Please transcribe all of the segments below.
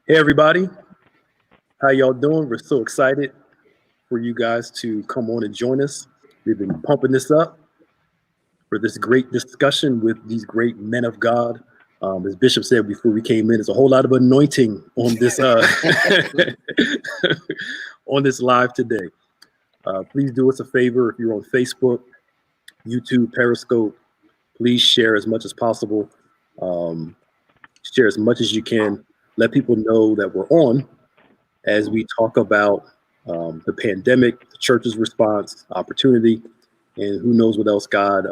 Hey everybody, how y'all doing? We're so excited for you guys to come on and join us. We've been pumping this up for this great discussion with these great men of God. As Bishop said before we came in, there's a whole lot of anointing on this on this live today. Please do us a favor if you're on Facebook, YouTube, Periscope. Please share as much as possible. Share as much as you can. Let people know that we're on as we talk about the pandemic, the church's response, opportunity, and who knows what else God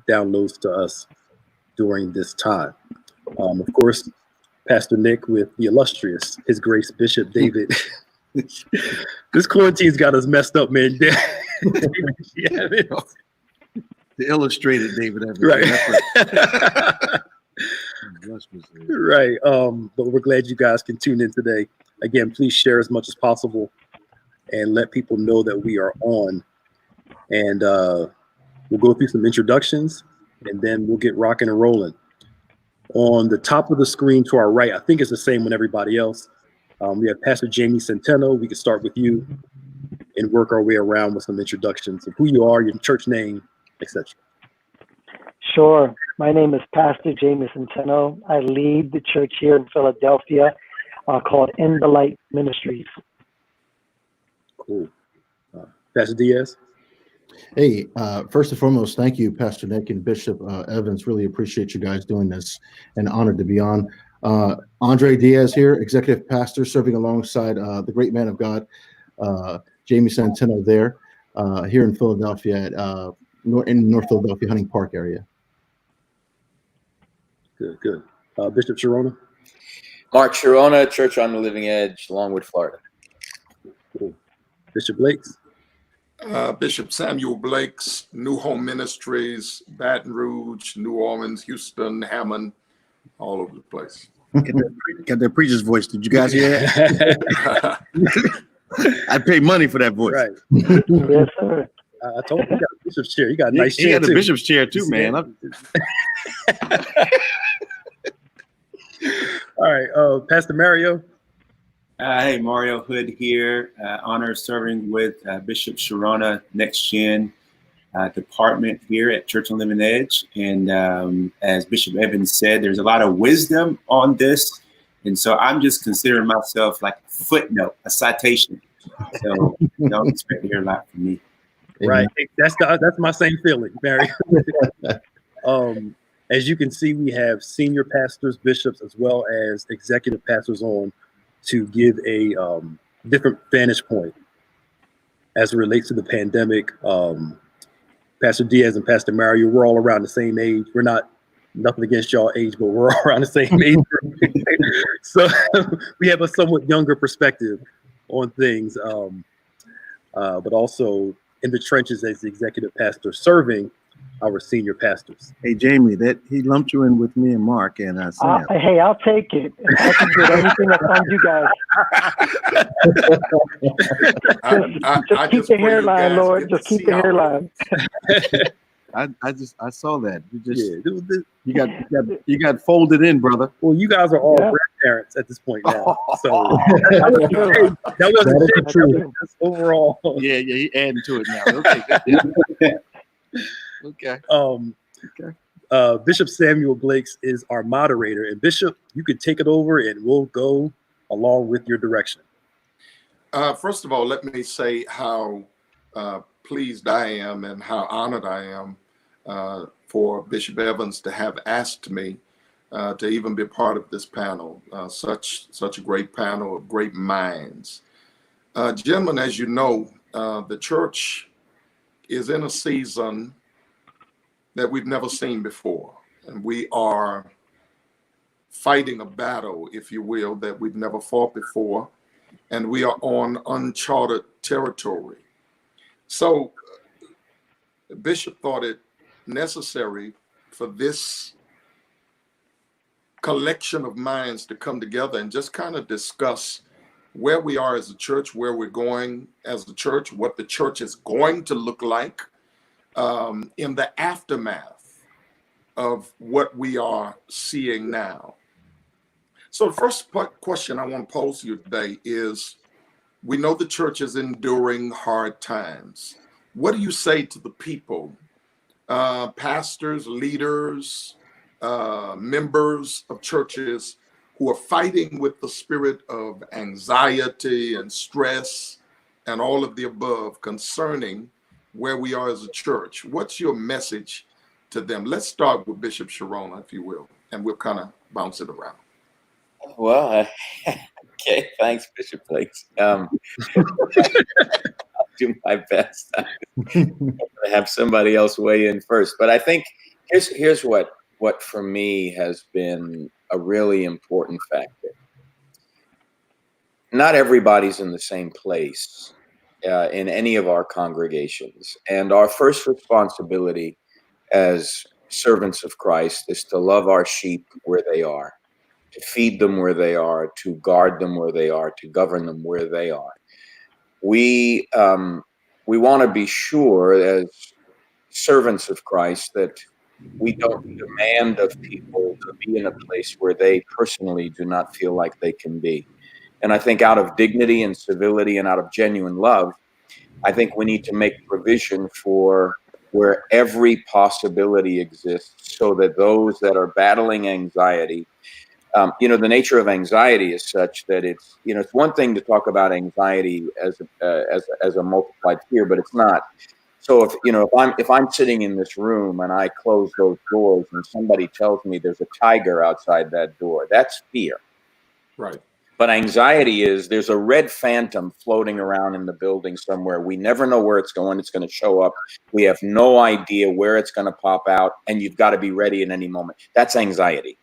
downloads to us during this time. Of course, Pastor Nick with the illustrious, His Grace Bishop David. This quarantine's got us messed up, man. Yeah, the illustrated David. Right. Right. But we're glad you guys can tune in today. Again, please share as much as possible and let people know that we are on. And we'll go through some introductions and then we'll get rocking and rolling. On the top of the screen to our right, I think it's the same with everybody else. We have Pastor Jamie Centeno. We can start with you and work our way around with some introductions of who you are, your church name, etc. Sure. My name is Pastor Jamie Centeno. I lead the church here in Philadelphia called In the Light Ministries. Cool. Pastor Diaz. Hey, first and foremost, thank you, Pastor Nick and Bishop Evans. Really appreciate you guys doing this and honored to be on. Andre Diaz here, executive pastor, serving alongside the great man of God, Jamie Centeno there, here in Philadelphia, in North Philadelphia, Hunting Park area. Good. Bishop Sharona. Mark Sharona, Church on the Living Edge, Longwood, Florida. Cool. Bishop Blakes. Bishop Samuel Blakes, New Home Ministries, Baton Rouge, New Orleans, Houston, Hammond, all over the place. Got that preacher's voice. Did you guys hear that? I pay money for that voice. Right. Yes, sir. I told you, you got a bishop's chair. You got a nice chair. He got too. a bishop's chair too, man. All right, Pastor Mario. Hey, Mario Hood here. Honor serving with Bishop Sharona, Next Gen department here at Church on Living Edge. And as Bishop Evans said, there's a lot of wisdom on this. And so I'm just considering myself like a footnote, a citation. So don't expect to hear a lot from me. Right. That's my same feeling, Mary. As you can see, we have senior pastors, bishops, as well as executive pastors on to give a different vantage point as it relates to the pandemic. Pastor Diaz and Pastor Mario, we're all around the same age. We're not nothing against y'all age, but we're all around the same age. So we have a somewhat younger perspective on things, but also in the trenches as the executive pastor serving our senior pastors. Hey, Jamie, that he lumped you in with me and Mark and Sam. Hey, I'll take it. I can get anything that funds you guys. Just keep the hairline, Lord. Just keep the hairline. I saw that. You got folded in, brother. Well, you guys are all grandparents at this point now. So that wasn't true. Overall. Yeah, he adding to it now. Okay. Okay. Bishop Samuel Blakes is our moderator, and Bishop, you can take it over, and we'll go along with your direction. First of all, let me say how pleased I am and how honored I am for Bishop Evans to have asked me to even be part of this panel. Such a great panel of great minds. Gentlemen, as you know, the church is in a season that we've never seen before. And we are fighting a battle, if you will, that we've never fought before. And we are on uncharted territory. So Bishop thought it necessary for this collection of minds to come together and just kind of discuss where we are as a church, where we're going as a church, what the church is going to look like in the aftermath of what we are seeing now. So the first question I want to pose to you today is, we know the church is enduring hard times. What do you say to the people, pastors, leaders, members of churches who are fighting with the spirit of anxiety and stress and all of the above concerning where we are as a church? What's your message to them? Let's start with Bishop Sharona, if you will, and we'll kind of bounce it around. Well, okay, thanks, Bishop Flakes. I'll do my best. I'm going to have somebody else weigh in first, but I think here's what for me has been a really important factor. Not everybody's in the same place in any of our congregations, and our first responsibility as servants of Christ is to love our sheep where they are, to feed them where they are, to guard them where they are, to govern them where they are. We want to be sure as servants of Christ that we don't demand of people to be in a place where they personally do not feel like they can be. And I think out of dignity and civility and out of genuine love, I think we need to make provision for where every possibility exists so that those that are battling anxiety, the nature of anxiety is such that it's one thing to talk about anxiety as a multiplied fear, but it's not. So if I'm sitting in this room and I close those doors and somebody tells me there's a tiger outside that door, that's fear. Right. But anxiety is there's a red phantom floating around in the building somewhere. We never know where it's going. It's going to show up. We have no idea where it's going to pop out, and you've got to be ready at any moment. That's anxiety.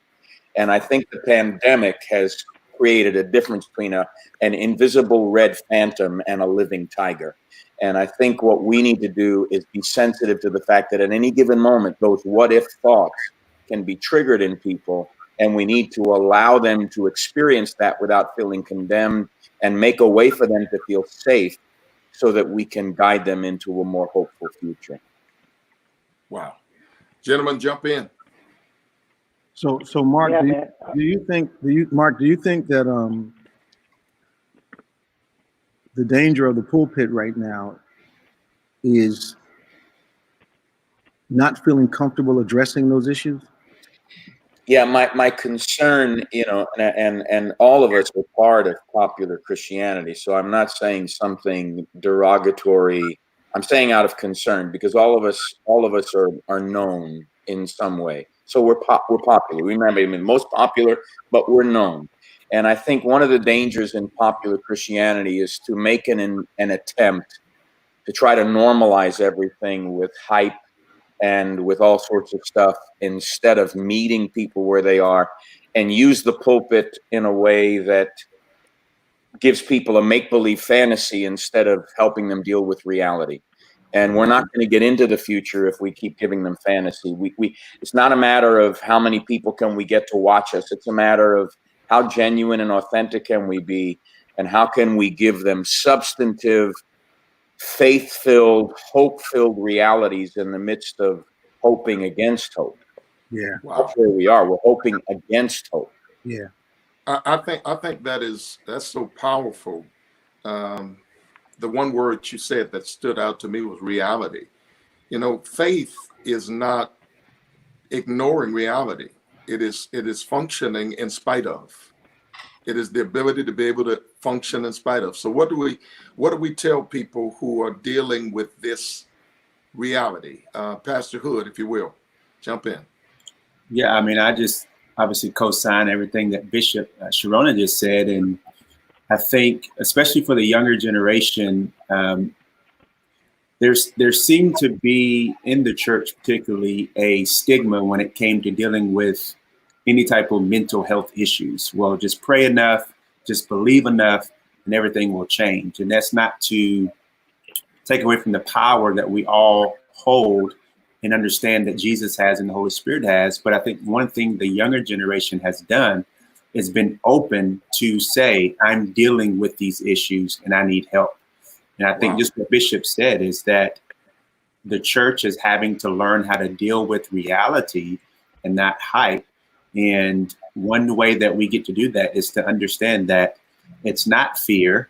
And I think the pandemic has created a difference between an invisible red phantom and a living tiger. And I think what we need to do is be sensitive to the fact that at any given moment, those what if thoughts can be triggered in people. And we need to allow them to experience that without feeling condemned and make a way for them to feel safe so that we can guide them into a more hopeful future. Wow. Gentlemen, jump in. So Mark, Yeah, do you think that the danger of the pulpit right now is not feeling comfortable addressing those issues? Yeah, my concern, and all of us are part of popular Christianity. So I'm not saying something derogatory. I'm saying out of concern because all of us are known in some way. So we're popular. We might be most popular, but we're known. And I think one of the dangers in popular Christianity is to make an attempt to try to normalize everything with hype and with all sorts of stuff instead of meeting people where they are and use the pulpit in a way that gives people a make-believe fantasy instead of helping them deal with reality. And we're not going to get into the future if we keep giving them fantasy. It's not a matter of how many people can we get to watch us. It's a matter of how genuine and authentic can we be, and how can we give them substantive, faith-filled, hope-filled realities in the midst of hoping against hope. Yeah. Wow. That's where we are. We're hoping against hope. Yeah. I think that's so powerful. The one word you said that stood out to me was reality. Faith is not ignoring reality. It is functioning in spite of. It is the ability to be able to function in spite of. So what do we tell people who are dealing with this reality? Pastor Hood, if you will, jump in. Yeah, I mean, I just obviously co-sign everything that Bishop Sharona just said. And I think, especially for the younger generation, there seemed to be in the church particularly a stigma when it came to dealing with any type of mental health issues. Well, just pray enough, just believe enough, and everything will change. And that's not to take away from the power that we all hold and understand that Jesus has and the Holy Spirit has. But I think one thing the younger generation has done is been open to say, I'm dealing with these issues and I need help. And I think just what Bishop said is that the church is having to learn how to deal with reality and not hype, And one way that we get to do that is to understand that it's not fear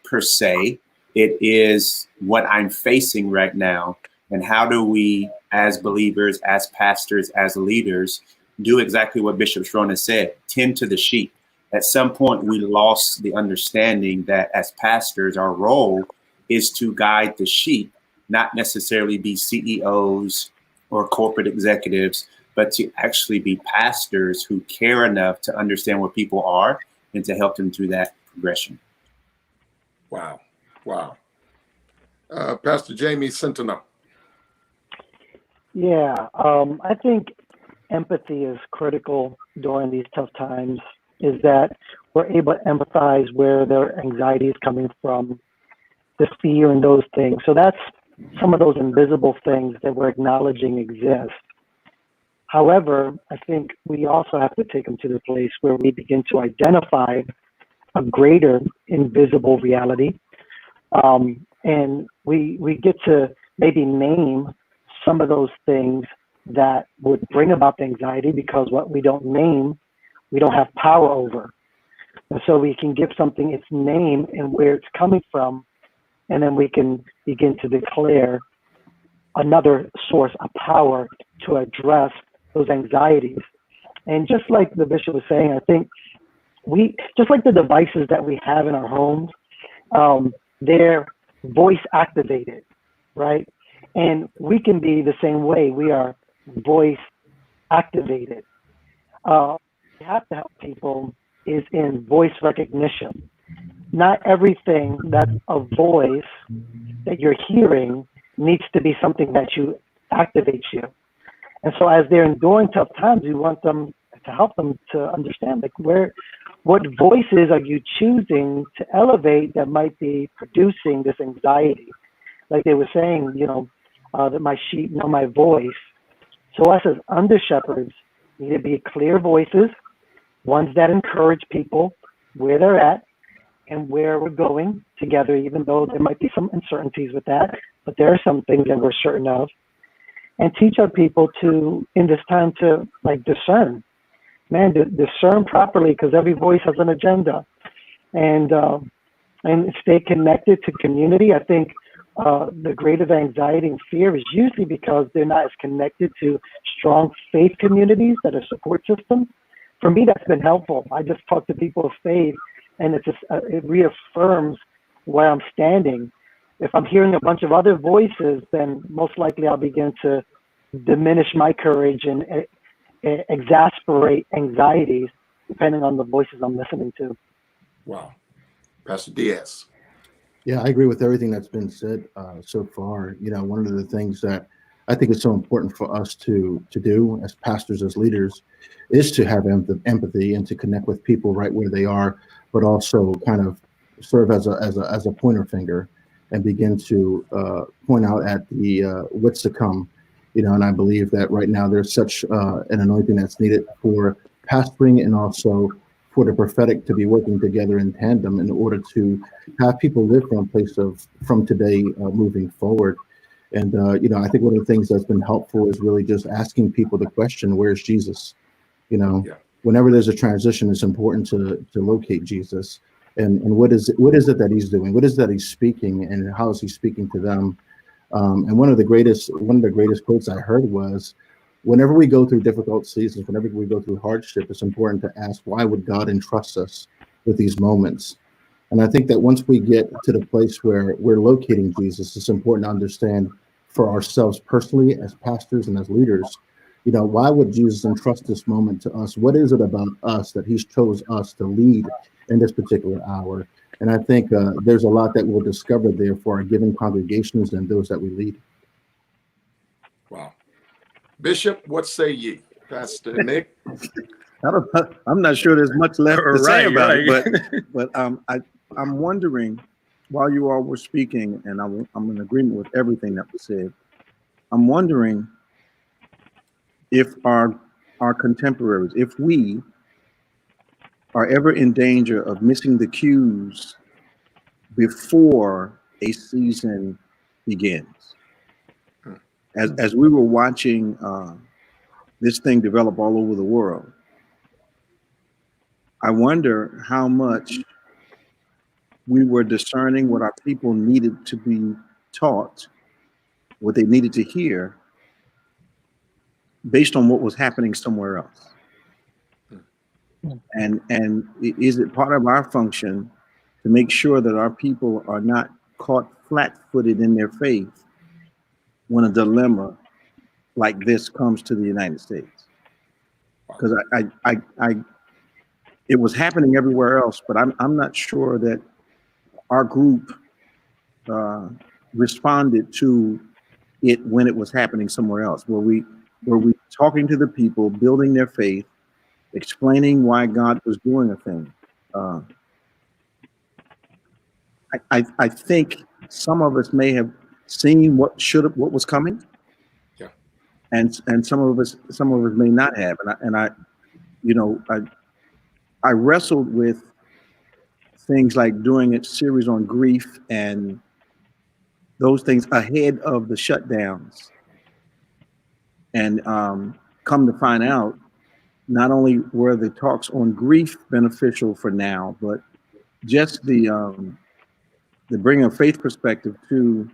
per se. It is what I'm facing right now. And how do we, as believers, as pastors, as leaders, do exactly what Bishop Sharona said, tend to the sheep. At some point, we lost the understanding that as pastors, our role is to guide the sheep, not necessarily be CEOs or corporate executives, but to actually be pastors who care enough to understand where people are and to help them through that progression. Wow. Wow. Pastor Jamie Centeno. Yeah, I think empathy is critical during these tough times, is that we're able to empathize where their anxiety is coming from, the fear and those things. So that's some of those invisible things that we're acknowledging exist. However, I think we also have to take them to the place where we begin to identify a greater invisible reality. And we get to maybe name some of those things that would bring about the anxiety, because what we don't name, we don't have power over. And so we can give something its name and where it's coming from, and then we can begin to declare another source of power to address those anxieties. And just like the bishop was saying, I think just like the devices that we have in our homes, they're voice activated, right? And we can be the same way. We are voice activated. We have to help people is in voice recognition. Not everything that's a voice that you're hearing needs to be something that activates you. And so as they're enduring tough times, we want them to help them to understand, like, what voices are you choosing to elevate that might be producing this anxiety? Like they were saying, that my sheep know my voice. So us as under shepherds need to be clear voices, ones that encourage people where they're at and where we're going together, even though there might be some uncertainties with that, but there are some things that we're certain of. And teach our people to, in this time, to discern. Man, discern properly, because every voice has an agenda. And stay connected to community. I think the greater the anxiety and fear is usually because they're not as connected to strong faith communities that are support systems. For me, that's been helpful. I just talk to people of faith, and it reaffirms where I'm standing. If I'm hearing a bunch of other voices, then most likely I'll begin to diminish my courage and exasperate anxieties, depending on the voices I'm listening to. Wow. Pastor Diaz. Yeah, I agree with everything that's been said so far. One of the things that I think is so important for us to do as pastors, as leaders, is to have empathy and to connect with people right where they are, but also kind of serve as a pointer finger and begin to point out at the what's to come. And I believe that right now there's such an anointing that's needed for pastoring and also for the prophetic to be working together in tandem in order to have people live from a place from today moving forward. And, I think one of the things that's been helpful is really just asking people the question, where's Jesus? Whenever there's a transition, it's important to locate Jesus. And what is it that he's doing? What is it that he's speaking, and how is he speaking to them? And one of the greatest quotes I heard was, whenever we go through difficult seasons, whenever we go through hardship, it's important to ask, why would God entrust us with these moments? And I think that once we get to the place where we're locating Jesus, it's important to understand for ourselves personally, as pastors and as leaders, why would Jesus entrust this moment to us? What is it about us that he's chose us to lead in this particular hour? And I think there's a lot that we'll discover there for our given congregations and those that we lead. Wow. Bishop, what say ye? Pastor Nick? I'm not sure there's much left to say about right. it, but I'm wondering, while you all were speaking, and I'm in agreement with everything that was said, I'm wondering if our contemporaries, if we are ever in danger of missing the cues before a season begins. As we were watching this thing develop all over the world, I wonder how much we were discerning what our people needed to be taught, what they needed to hear, based on what was happening somewhere else. And is it part of our function to make sure that our people are not caught flat-footed in their faith when a dilemma like this comes to the United States? Because it was happening everywhere else, but I'm not sure that our group responded to it when it was happening somewhere else. Were we talking to the people, building their faith, explaining why God was doing a thing? I think some of us may have seen what was coming, Yeah, and some of us may not have. I wrestled with things like doing a series on grief and those things ahead of the shutdowns, and come to find out, not only were the talks on grief beneficial for now, but just the bringing a faith perspective to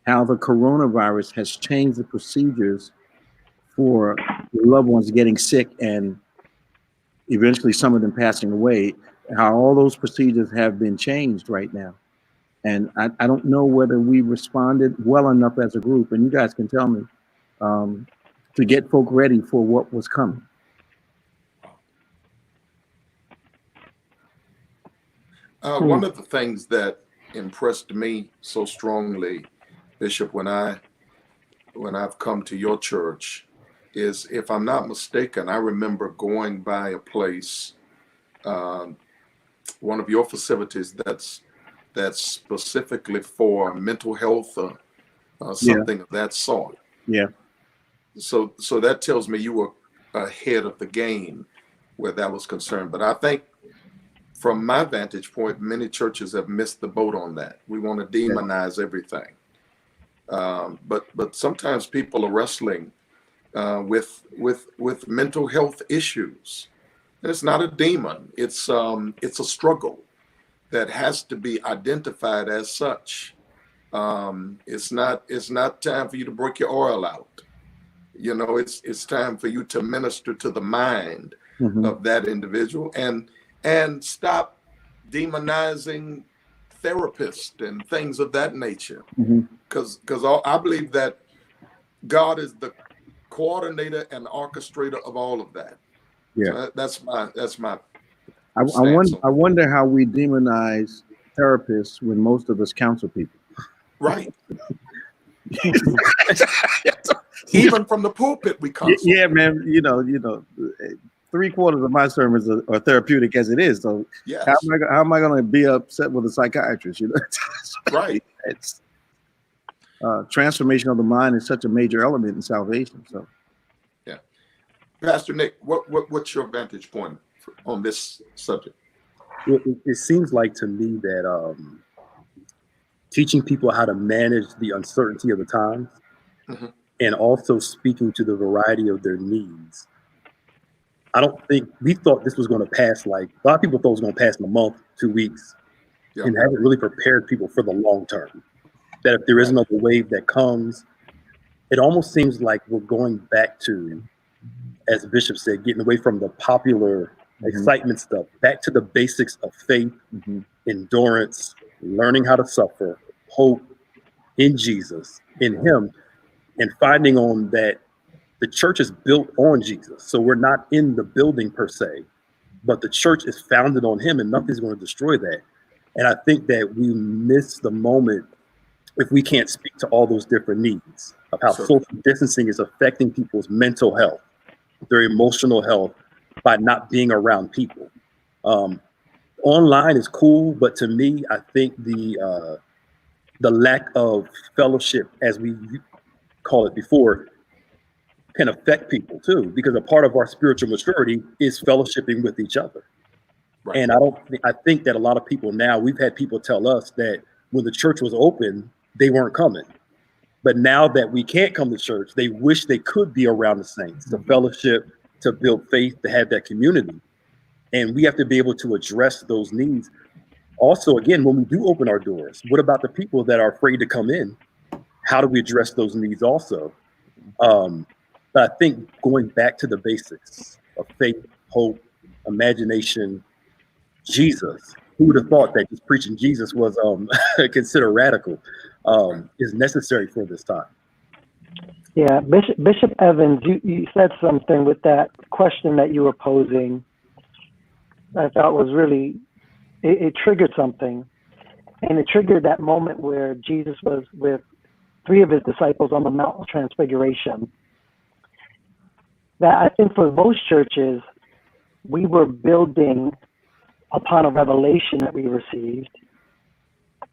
how the coronavirus has changed the procedures for loved ones getting sick and eventually some of them passing away, how all those procedures have been changed right now. And I don't know whether we responded well enough as a group, and you guys can tell me, to get folk ready for what was coming. One of the things that impressed me so strongly, Bishop, when I've come to your church, is, if I'm not mistaken, I remember going by a place, one of your facilities that's specifically for mental health, something of that sort. Yeah. So that tells me you were ahead of the game where that was concerned. But I think, from my vantage point, many churches have missed the boat on that. We want to demonize everything. But sometimes people are wrestling with mental health issues. And it's not a demon. It's a struggle that has to be identified as such. It's not time for you to break your oil out. You know, it's time for you to minister to the mind of that individual and stop demonizing therapists and things of that nature. Because I believe that God is the coordinator and orchestrator of all of that. Yeah. So that's my I wonder how we demonize therapists when most of us counsel people. Right. Even from the pulpit, we counsel. Yeah, man. You know, 3/4 of my sermons are therapeutic as it is. So yes. how am I going to be upset with a psychiatrist? You know, right. It's transformation of the mind is such a major element in salvation. So, yeah, Pastor Nick, what's your vantage point on this subject? It seems like to me that teaching people how to manage the uncertainty of the times, and also speaking to the variety of their needs. I don't think we thought this was going to pass. Like, a lot of people thought it was going to pass in a month, 2 weeks, and haven't really prepared people for the long term. That if there is another wave that comes, it almost seems like we're going back to, as the Bishop said, getting away from the popular excitement stuff, back to the basics of faith, endurance, learning how to suffer, hope in Jesus, in Him, and finding on that the church is built on Jesus. So we're not in the building per se, but the church is founded on Him, and nothing's going to destroy that. And I think that we miss the moment if we can't speak to all those different needs of how social distancing is affecting people's mental health, their emotional health, by not being around people. Online is cool, but to me, I think the lack of fellowship, as we call it before, can affect people too, because a part of our spiritual maturity is fellowshipping with each other. Right. And I think that a lot of people now, we've had people tell us that when the church was open, they weren't coming. But now that we can't come to church, they wish they could be around the saints, to fellowship, to build faith, to have that community. And we have to be able to address those needs. Also, again, when we do open our doors, what about the people that are afraid to come in? How do we address those needs also? But I think going back to the basics of faith, hope, imagination, Jesus, who would have thought that just preaching Jesus was considered radical, is necessary for this time. Yeah, Bishop Evans, you said something with that question that you were posing. I thought was really, it triggered something. And it triggered that moment where Jesus was with 3 of his disciples on the Mount of Transfiguration. That I think for most churches, we were building upon a revelation that we received.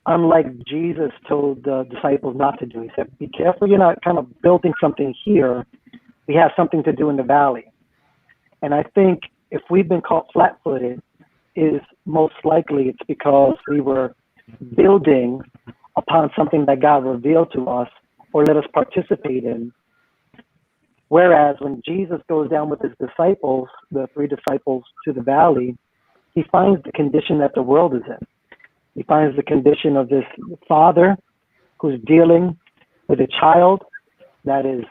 Unlike Jesus told the disciples not to do. He said, be careful you're not kind of building something here. We have something to do in the valley. And I think if we've been caught flat-footed, is most likely it's because we were building upon something that God revealed to us or let us participate in. Whereas when Jesus goes down with his disciples, the 3 disciples, to the valley, he finds the condition that the world is in. He finds the condition of this father who's dealing with a child that is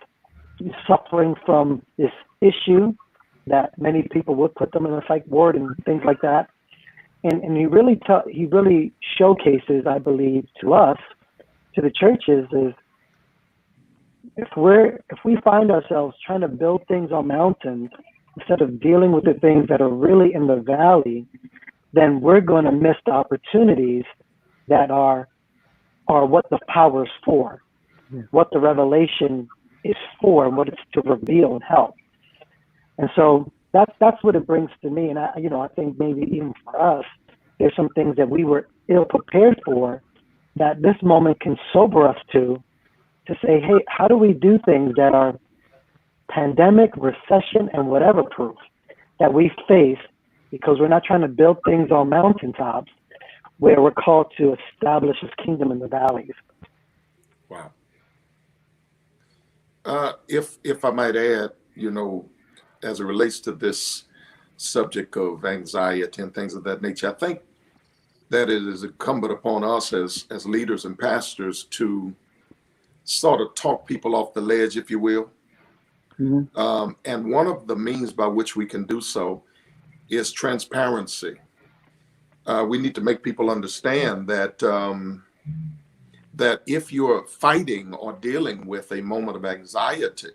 suffering from this issue that many people would put them in a psych ward and things like that. And he really showcases, I believe, to us, to the churches, is if we find ourselves trying to build things on mountains instead of dealing with the things that are really in the valley, then we're going to miss the opportunities that are what the power is for, what the revelation is for, and what it's to reveal and help. And so that's what it brings to me. And I think maybe even for us, there's some things that we were ill prepared for that this moment can sober us to say, hey, how do we do things that are pandemic, recession, and whatever proof that we face, because we're not trying to build things on mountaintops, where we're called to establish his kingdom in the valleys. Wow. If I might add, as it relates to this subject of anxiety and things of that nature, I think that it is incumbent upon us as leaders and pastors to sort of talk people off the ledge, if you will. Mm-hmm. And one of the means by which we can do so is transparency. We need to make people understand that that if you're fighting or dealing with a moment of anxiety,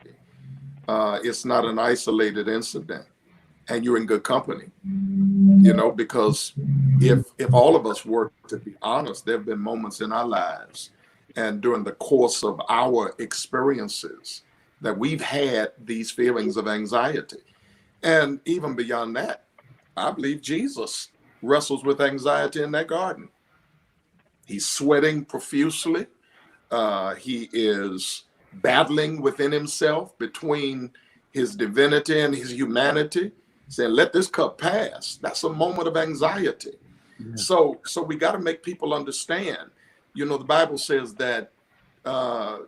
it's not an isolated incident, and you're in good company. Because if all of us were to be honest, there have been moments in our lives and during the course of our experiences that we've had these feelings of anxiety. And even beyond that, I believe Jesus wrestles with anxiety in that garden. He's sweating profusely. He is battling within himself between his divinity and his humanity, saying, let this cup pass. That's a moment of anxiety. Yeah. So we got to make people understand. The Bible says that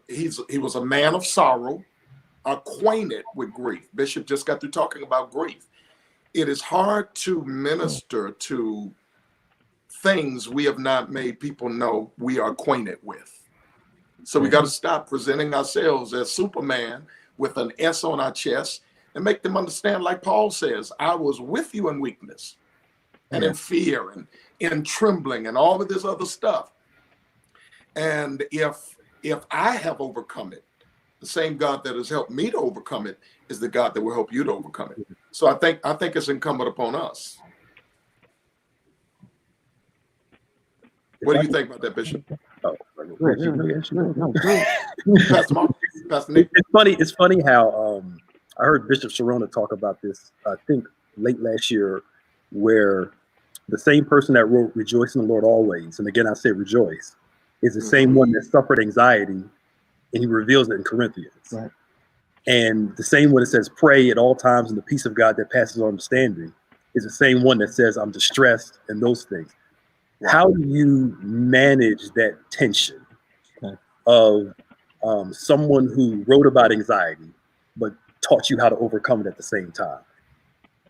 he was a man of sorrow, acquainted with grief. Bishop just got through talking about grief. It is hard to minister to things we have not made people know we are acquainted with. So we got to stop presenting ourselves as Superman with an S on our chest and make them understand, like Paul says, I was with you in weakness and in fear and in trembling and all of this other stuff. And if I have overcome it, the same God that has helped me to overcome it is the God that will help you to overcome it. So I think it's incumbent upon us. What do you think about that, Bishop? Pastor Mark, Pastor Nick. It's funny how I heard Bishop Sharona talk about this, I think late last year, where the same person that wrote Rejoice in the Lord Always, and again I say rejoice, is the same one that suffered anxiety, and he reveals it in Corinthians. Right. And the same one that says pray at all times in the peace of God that passes understanding is the same one that says I'm distressed and those things. Wow. How do you manage that tension of someone who wrote about anxiety but taught you how to overcome it at the same time?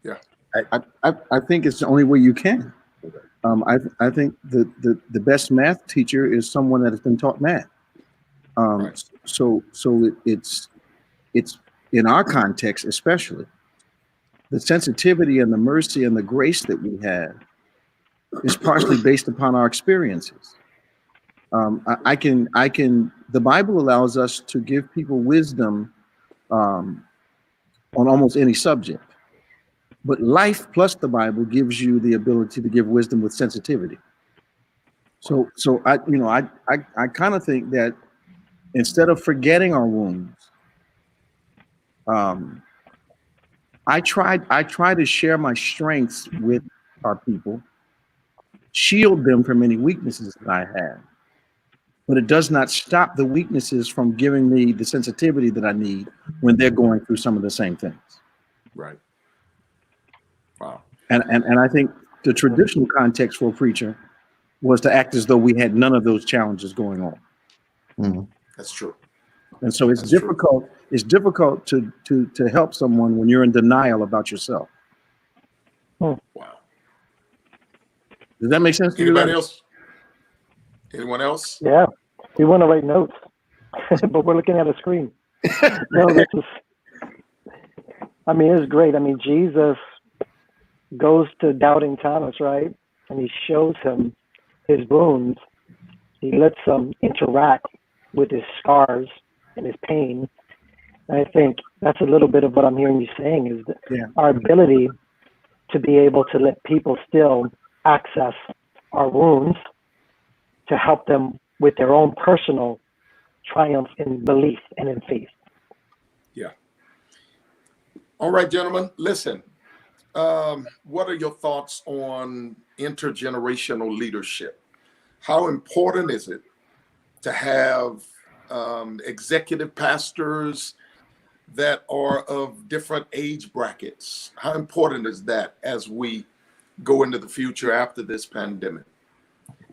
Yeah. I think it's the only way you can. I think the best math teacher is someone that has been taught math. Right. So it's in our context, especially the sensitivity and the mercy and the grace that we have is partially based upon our experiences. The Bible allows us to give people wisdom on almost any subject, but life plus the Bible gives you the ability to give wisdom with sensitivity. So I kind of think that instead of forgetting our wounds, I try to share my strengths with our people, shield them from any weaknesses that I have. But it does not stop the weaknesses from giving me the sensitivity that I need when they're going through some of the same things. Right. Wow. And I think the traditional context for a preacher was to act as though we had none of those challenges going on. Mm-hmm. That's true. And so it's That's difficult. true. It's difficult to help someone when you're in denial about yourself. Wow. Does that make sense to you? Anybody else? Anyone else? Yeah, we want to write notes, but we're looking at a screen. No, this is. I mean, it's great. I mean, Jesus goes to doubting Thomas, right? And he shows him his wounds. He lets him interact with his scars and his pain. And I think that's a little bit of what I'm hearing you saying is that our ability to be able to let people still access our wounds to help them with their own personal triumph in belief and in faith. Yeah. All right, gentlemen, listen. What are your thoughts on intergenerational leadership? How important is it to have executive pastors that are of different age brackets? How important is that as we go into the future after this pandemic?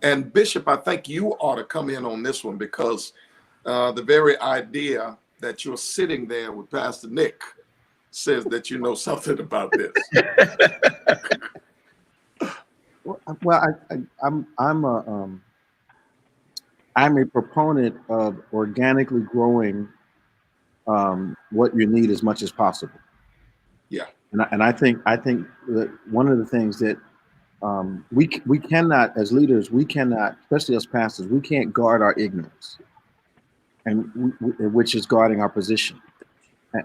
And Bishop, I think you ought to come in on this one because the very idea that you're sitting there with Pastor Nick says that you know something about this. Well, I'm a proponent of organically growing what you need as much as possible. Yeah. And I think that one of the things that we cannot, as leaders, we cannot, especially as pastors, we can't guard our ignorance, and which is guarding our position.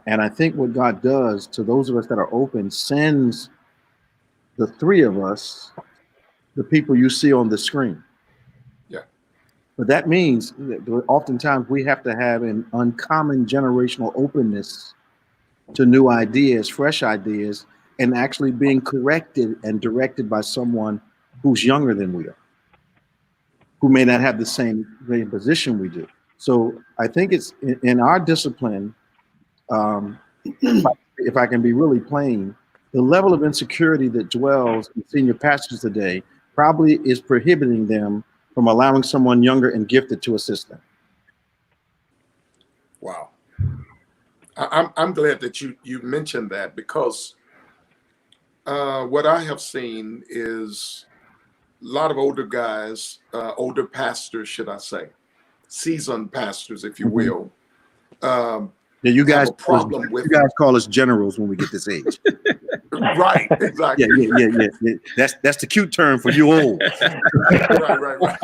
And I think what God does to those of us that are open sends the three of us, the people you see on the screen. Yeah. But that means that oftentimes we have to have an uncommon generational openness to new ideas, fresh ideas, and actually being corrected and directed by someone who's younger than we are, who may not have the same position we do. So I think it's in our discipline, if I can be really plain, the level of insecurity that dwells in senior pastors today probably is prohibiting them from allowing someone younger and gifted to assist them. Wow. I'm glad that you mentioned that because what I have seen is a lot of older guys, older pastors, should I say, seasoned pastors, if you will. Yeah, you guys, have a problem with. You guys call us generals when we get this age. Right, exactly. Yeah. That's the cute term for you old. Right.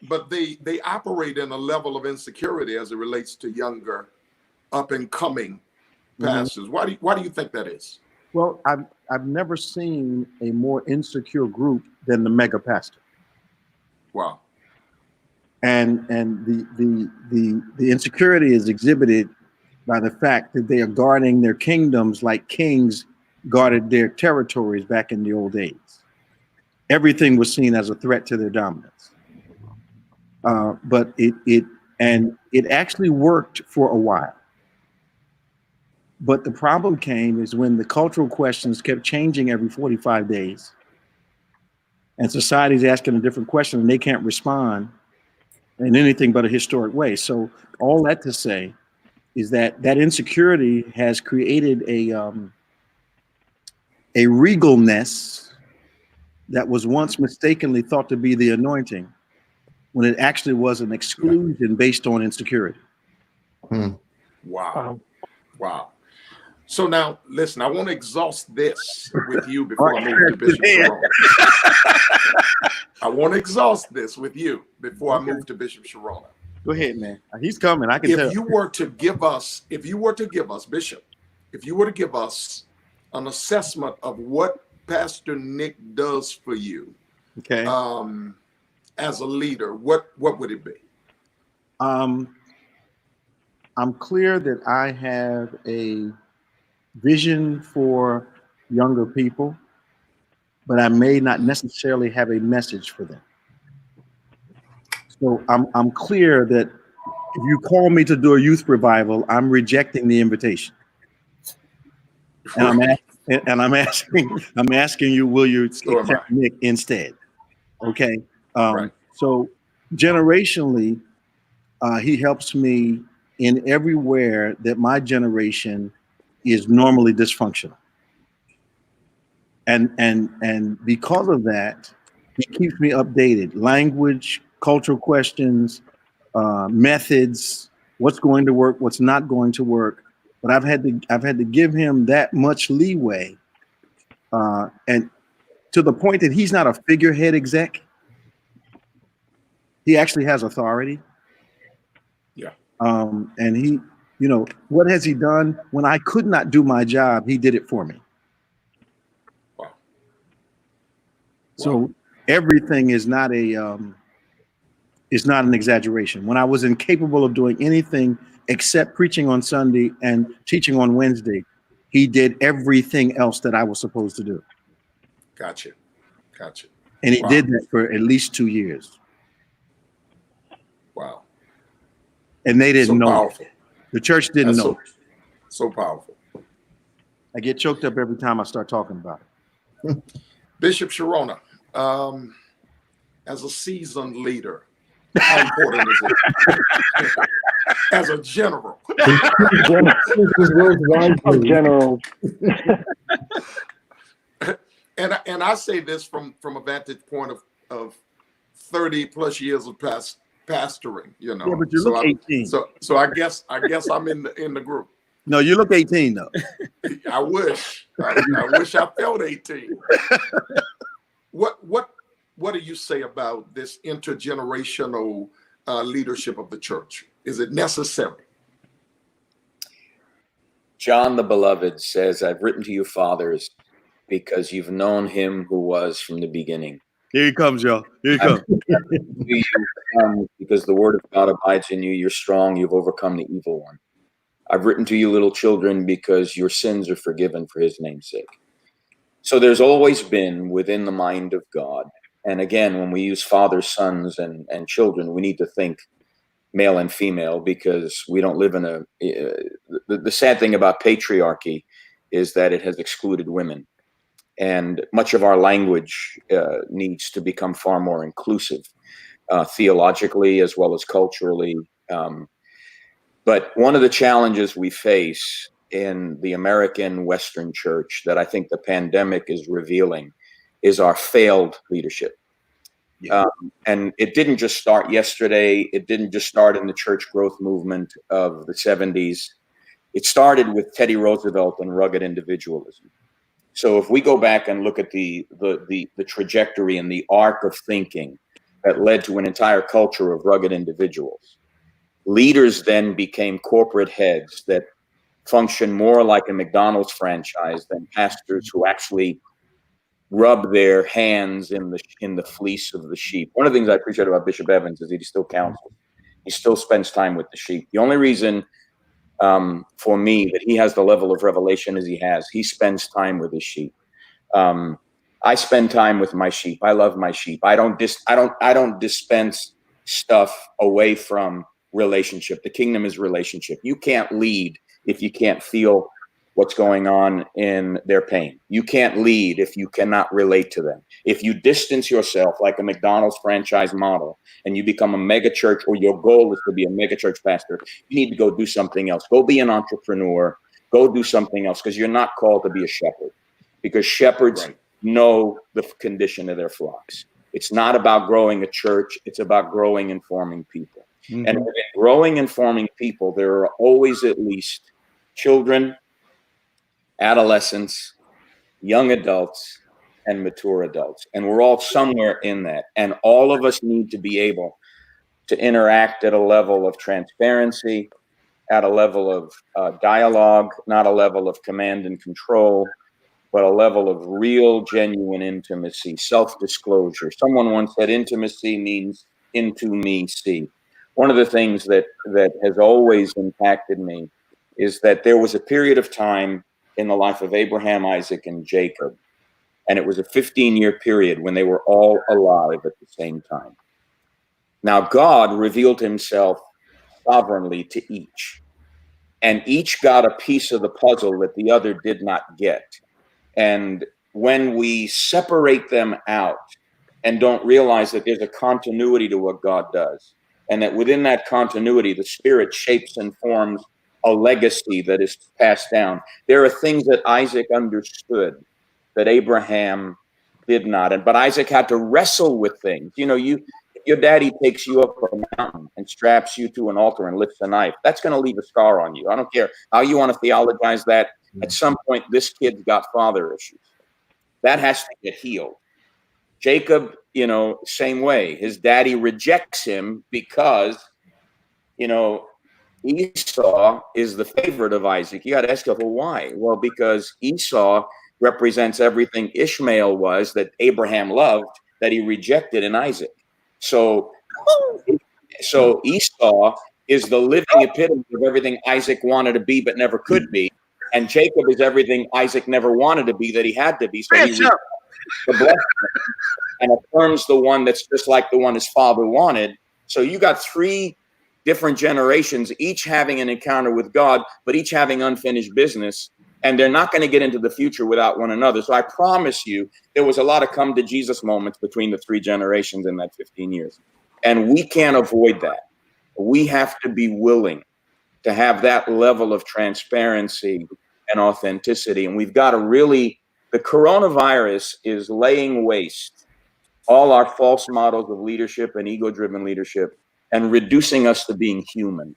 But they operate in a level of insecurity as it relates to younger, up and coming pastors. Why do you think that is? Well, I've never seen a more insecure group than the mega pastor. Wow. And the insecurity is exhibited by the fact that they are guarding their kingdoms like kings guarded their territories back in the old days. Everything was seen as a threat to their dominance. But it actually worked for a while. But the problem came is when the cultural questions kept changing every 45 days, and society's asking a different question and they can't respond in anything but a historic way. So all that to say, is that insecurity has created a regalness that was once mistakenly thought to be the anointing, when it actually was an exclusion based on insecurity. Wow. Wow. So now, listen, I want to exhaust this with you before I move to Bishop Sharon. I want to exhaust this with you before I move to Bishop Sharon. Go ahead, man. He's coming. I can tell. If you were to give us, Bishop, if you were to give us an assessment of what Pastor Nick does for you, okay, as a leader, what would it be? I'm clear that I have a vision for younger people, but I may not necessarily have a message for them. So I'm clear that if you call me to do a youth revival, I'm rejecting the invitation. And I'm asking you, will you accept Nick instead? Okay. So generationally, he helps me in everywhere that my generation is normally dysfunctional. And because of that, he keeps me updated. Language, cultural questions, methods, what's going to work, what's not going to work. But I've had to give him that much leeway, and to the point that he's not a figurehead exec. He actually has authority. Yeah. And he, what has he done? When I could not do my job, he did it for me. Wow. So everything is not an exaggeration. When I was incapable of doing anything except preaching on Sunday and teaching on Wednesday, he did everything else that I was supposed to do. Gotcha. And he did that for at least 2 years. Wow. And they didn't know. Powerful. The church didn't know. So powerful. I get choked up every time I start talking about it. Bishop Sharona, as a seasoned leader, how important is it? As a general. General. And I say this from a vantage point of 30 plus years of pastoring, Yeah, but you look 18. So I guess I'm in the group. No, you look 18 though. I wish I felt 18. What do you say about this intergenerational leadership of the church? Is it necessary? John the Beloved says, I've written to you, fathers, because you've known him who was from the beginning. Here he comes, y'all. Here he comes. Because the word of God abides in you. You're strong. You've overcome the evil one. I've written to you, little children, because your sins are forgiven for his name's sake. So there's always been within the mind of God. And again, when we use fathers, sons, and children, we need to think male and female, because we don't live in the sad thing about patriarchy is that it has excluded women. And much of our language needs to become far more inclusive, theologically as well as culturally. But one of the challenges we face in the American Western church that I think the pandemic is revealing is our failed leadership. Yeah. And it didn't just start yesterday. It didn't just start in the church growth movement of the 70s. It started with Teddy Roosevelt and rugged individualism. So if we go back and look at the trajectory and the arc of thinking that led to an entire culture of rugged individuals, leaders then became corporate heads that function more like a McDonald's franchise than pastors who actually rub their hands in the fleece of the sheep. One of the things I appreciate about Bishop Evans is that he still counsels. He still spends time with the sheep. The only reason for me that he has the level of revelation as he spends time with his sheep. I spend time with my sheep. I love my sheep. I don't dispense stuff away from relationship. The kingdom is relationship. You can't lead if you can't feel what's going on in their pain. You can't lead if you cannot relate to them. If you distance yourself like a McDonald's franchise model and you become a mega church, or your goal is to be a mega church pastor, you need to go do something else. Go be an entrepreneur. Go do something else, because you're not called to be a shepherd, because shepherds know the condition of their flocks. It's not about growing a church. It's about growing and forming people. Mm-hmm. And within growing and forming people, there are always at least children, adolescents, young adults, and mature adults. And we're all somewhere in that. And all of us need to be able to interact at a level of transparency, at a level of dialogue, not a level of command and control, but a level of real, genuine intimacy, self-disclosure. Someone once said intimacy means into me see. One of the things that has always impacted me is that there was a period of time in the life of Abraham, Isaac, and Jacob, and it was a 15-year period when they were all alive at the same time. Now, God revealed himself sovereignly to each, and each got a piece of the puzzle that the other did not get. And when we separate them out and don't realize that there's a continuity to what God does, and that within that continuity, the Spirit shapes and forms a legacy that is passed down. There are things that Isaac understood that Abraham did not. But Isaac had to wrestle with things. You know, your daddy takes you up a mountain and straps you to an altar and lifts a knife. That's going to leave a scar on you. I don't care how you want to theologize that. At some point, this kid's got father issues. That has to get healed. Jacob, you know, same way. His daddy rejects him because, you know, Esau is the favorite of Isaac. You got to ask yourself, well, why? Well, because Esau represents everything Ishmael was that Abraham loved, that he rejected in Isaac. So Esau is the living epitome of everything Isaac wanted to be but never could be. And Jacob is everything Isaac never wanted to be that he had to be. So he rejects the blessing and affirms the one that's just like the one his father wanted. So you got three different generations, each having an encounter with God, but each having unfinished business. And they're not going to get into the future without one another. So I promise you, there was a lot of come to Jesus moments between the three generations in that 15 years. And we can't avoid that. We have to be willing to have that level of transparency and authenticity. And we've got to really, the coronavirus is laying waste all our false models of leadership and ego-driven leadership and reducing us to being human.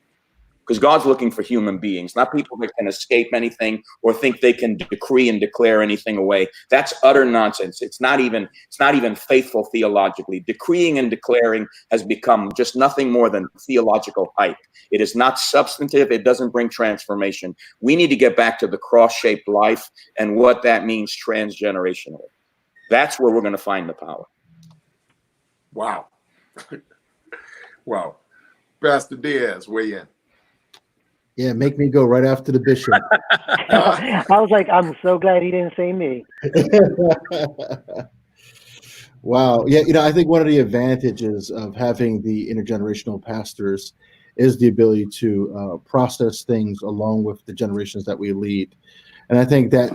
Because God's looking for human beings, not people that can escape anything or think they can decree and declare anything away. That's utter nonsense. It's not even faithful theologically. Decreeing and declaring has become just nothing more than theological hype. It is not substantive. It doesn't bring transformation. We need to get back to the cross-shaped life and what that means transgenerationally. That's where we're going to find the power. Wow. Wow. Pastor Diaz, weigh in. Yeah, make me go right after the bishop. I was like, I'm so glad he didn't say me. Wow. Yeah, you know, I think one of the advantages of having the intergenerational pastors is the ability to process things along with the generations that we lead. And I think that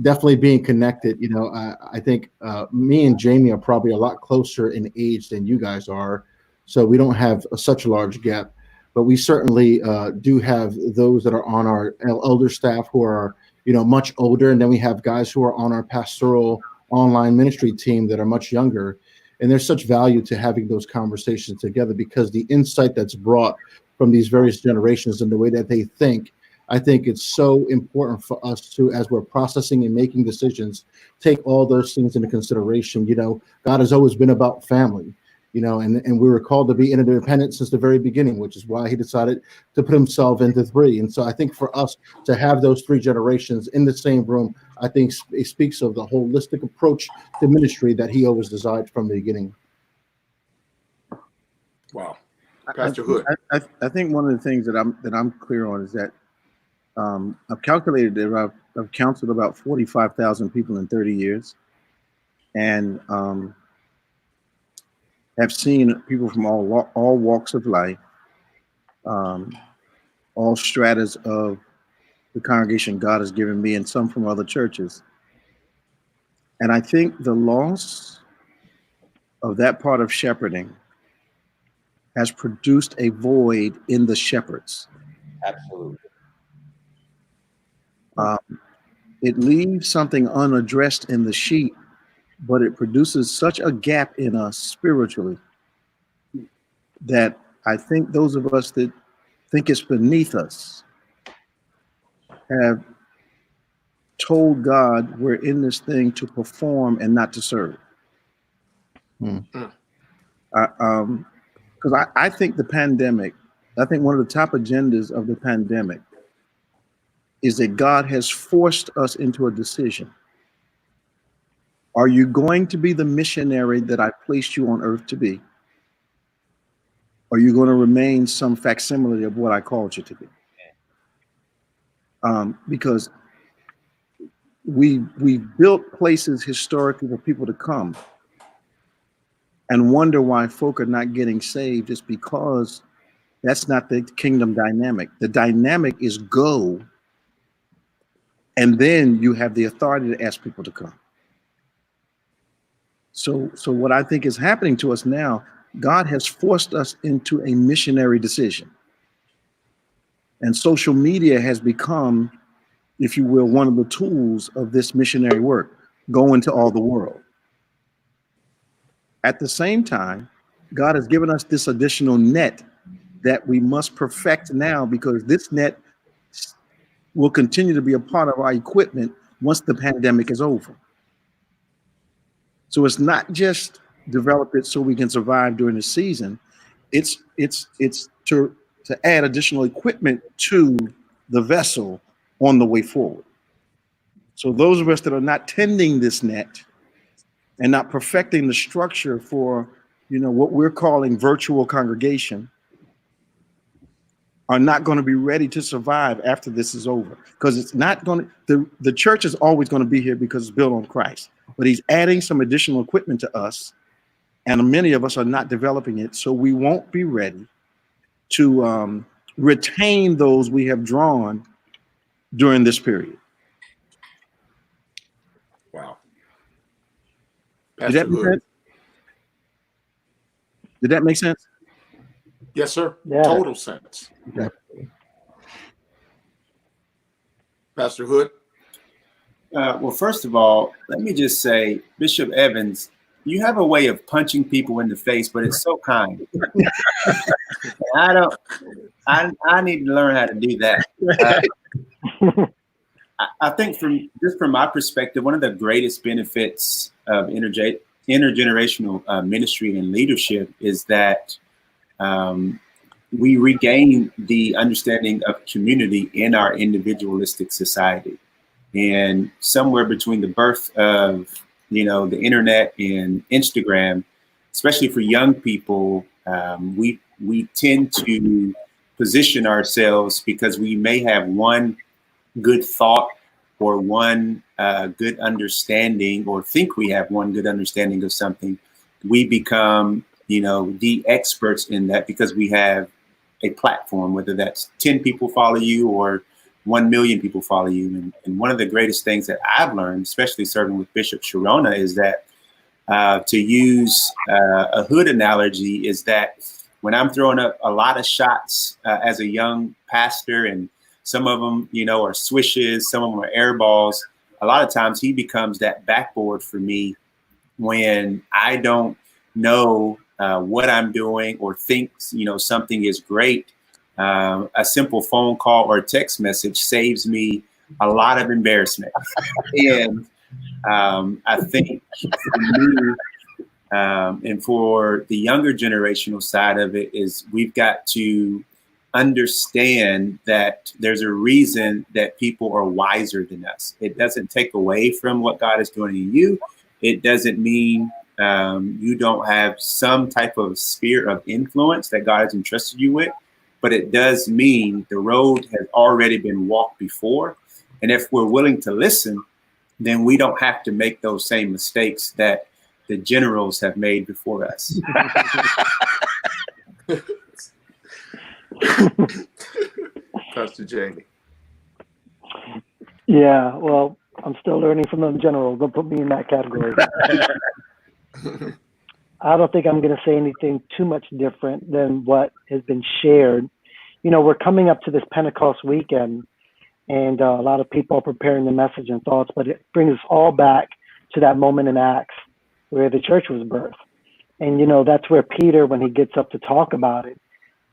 definitely being connected, you know, I think me and Jamie are probably a lot closer in age than you guys are. So we don't have such a large gap. But we certainly do have those that are on our elder staff who are, you know, much older. And then we have guys who are on our pastoral online ministry team that are much younger. And there's such value to having those conversations together because the insight that's brought from these various generations and the way that they think, I think it's so important for us to, as we're processing and making decisions, take all those things into consideration. You know, God has always been about family. You know, and we were called to be interdependent since the very beginning, which is why he decided to put himself into three. And so I think for us to have those three generations in the same room, I think it speaks of the holistic approach to ministry that he always desired from the beginning. Wow. Pastor Hood. I think one of the things that I'm clear on is that I've calculated that I've counseled about 45,000 people in 30 years. And have seen people from all walks of life, all stratas of the congregation God has given me and some from other churches. And I think the loss of that part of shepherding has produced a void in the shepherds. Absolutely. It leaves something unaddressed in the sheep, but it produces such a gap in us spiritually that I think those of us that think it's beneath us have told God we're in this thing to perform and not to serve. Because I think the pandemic, I think one of the top agendas of the pandemic is that God has forced us into a decision. Are you going to be the missionary that I placed you on earth to be? Or are you going to remain some facsimile of what I called you to be? Because we built places historically for people to come and wonder why folk are not getting saved. Is because that's not the kingdom dynamic. The dynamic is go, and then you have the authority to ask people to come. So what I think is happening to us now, God has forced us into a missionary decision. And social media has become, if you will, one of the tools of this missionary work, go into all the world. At the same time, God has given us this additional net that we must perfect now, because this net will continue to be a part of our equipment once the pandemic is over. So it's not just develop it so we can survive during the season. It's to add additional equipment to the vessel on the way forward. So those of us that are not tending this net and not perfecting the structure for, what we're calling virtual congregation, are not going to be ready to survive after this is over, because it's not going to, the church is always going to be here because it's built on Christ, but he's adding some additional equipment to us, and many of us are not developing it, so we won't be ready to retain those we have drawn during this period. Wow. Did that make sense? Did that make sense? Yes, sir. Yeah. Total sense. Okay. Pastor Hood? Well, first of all, let me just say, Bishop Evans, you have a way of punching people in the face, but it's so kind. I need to learn how to do that. I think from my perspective, one of the greatest benefits of intergenerational ministry and leadership is that we regain the understanding of community in our individualistic society. And somewhere between the birth of, the internet and Instagram, especially for young people, we tend to position ourselves because we may have one good thought or one good understanding, or think we have one good understanding of something. We become, the experts in that because we have a platform, whether that's 10 people follow you or 1 million people follow you. And one of the greatest things that I've learned, especially serving with Bishop Sharona, is that to use a hood analogy, is that when I'm throwing up a lot of shots as a young pastor, and some of them, are swishes, some of them are air balls, a lot of times he becomes that backboard for me when I don't know what I'm doing or think, something is great. A simple phone call or text message saves me a lot of embarrassment. And I think for me, and for the younger generational side of it, is we've got to understand that there's a reason that people are wiser than us. It doesn't take away from what God is doing in you. It doesn't mean you don't have some type of sphere of influence that God has entrusted you with, but it does mean the road has already been walked before. And if we're willing to listen, then we don't have to make those same mistakes that the generals have made before us. Pastor Jamie. Yeah, well, I'm still learning from them in general. Don't put me in that category. I don't think I'm going to say anything too much different than what has been shared. You know, we're coming up to this Pentecost weekend, and a lot of people are preparing the message and thoughts, but it brings us all back to that moment in Acts where the church was birthed. And, you know, that's where Peter, when he gets up to talk about it,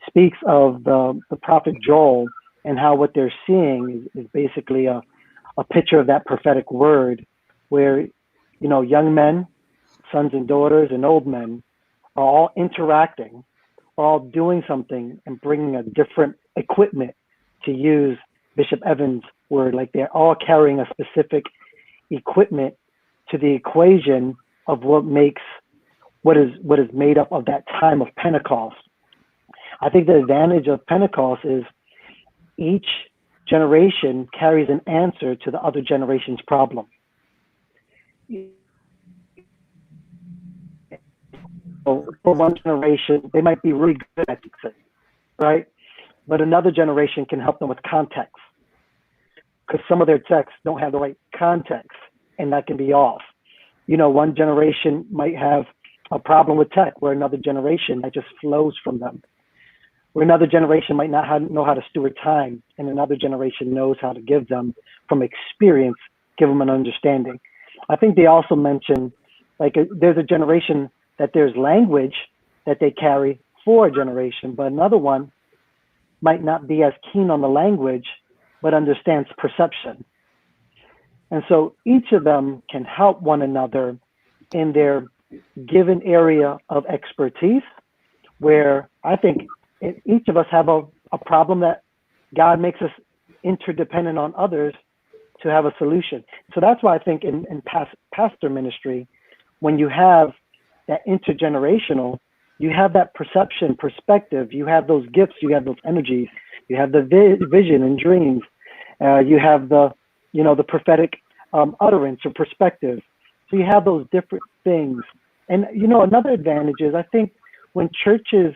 speaks of the prophet Joel and how what they're seeing is basically a picture of that prophetic word where, you know, young men, sons and daughters, and old men are all interacting, are all doing something and bringing a different equipment, to use Bishop Evans' word, like they're all carrying a specific equipment to the equation of what is made up of that time of Pentecost. I think the advantage of Pentecost is each generation carries an answer to the other generation's problem. So for one generation, they might be really good at it, right? But another generation can help them with context, because some of their texts don't have the right context, and that can be off. You know, one generation might have a problem with tech, where another generation that just flows from them. Where another generation might not know how to steward time, and another generation knows how to give them, from experience, give them an understanding. I think they also mentioned, like, there's a generation that there's language that they carry for a generation, but another one might not be as keen on the language, but understands perception. And so each of them can help one another in their given area of expertise, where I think each of us have a problem that God makes us interdependent on others to have a solution. So that's why I think in pastor ministry, when you have that intergenerational, you have that perception, perspective, you have those gifts, you have those energies, you have the vision and dreams, you have the prophetic utterance or perspective. So you have those different things. And, you know, another advantage is, I think, when churches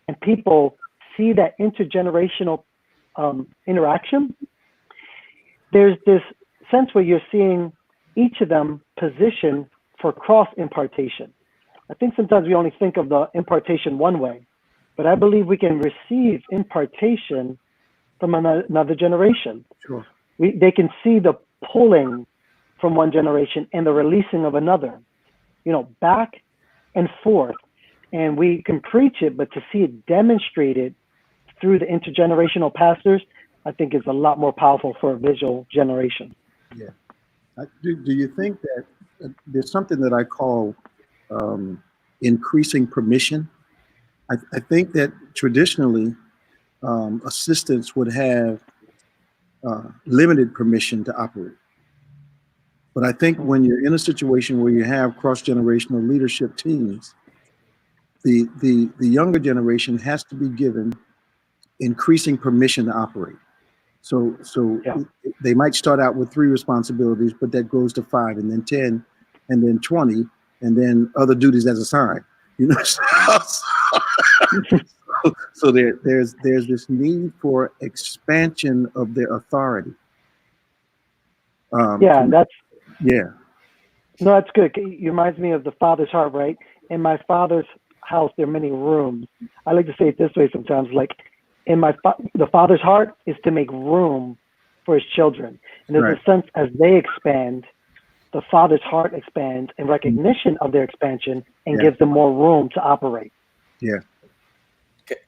and people see that intergenerational interaction, there's this sense where you're seeing each of them position for cross impartation. I think sometimes we only think of the impartation one way, but I believe we can receive impartation from another generation. Sure. They can see the pulling from one generation and the releasing of another, you know, back and forth. And we can preach it, but to see it demonstrated through the intergenerational pastors, I think is a lot more powerful for a visual generation. Yeah. Do you think that there's something that I call increasing permission? I think that traditionally assistants would have limited permission to operate. But I think when you're in a situation where you have cross-generational leadership teams, the younger generation has to be given increasing permission to operate. So yeah. They might start out with 3 responsibilities, but that grows to 5, and then 10, and then 20, and then other duties as assigned. You know, so there's this need for expansion of their authority. No, that's good. It reminds me of the Father's heart, right? In my Father's house, there are many rooms. I like to say it this way sometimes, like, the Father's heart is to make room for his children. And there's right. a sense as they expand, the Father's heart expands in recognition of their expansion and gives them more room to operate. Yeah.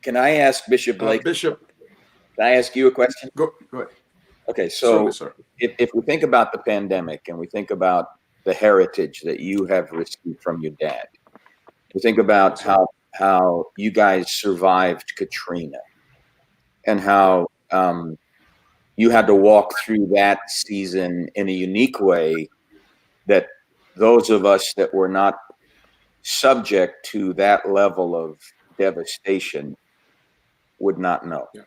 Can I ask Bishop Blake? Bishop, can I ask you a question? Go ahead. Okay, so certainly, if we think about the pandemic and we think about the heritage that you have received from your dad, we think about how you guys survived Katrina and how you had to walk through that season in a unique way that those of us that were not subject to that level of devastation would not know. Yeah.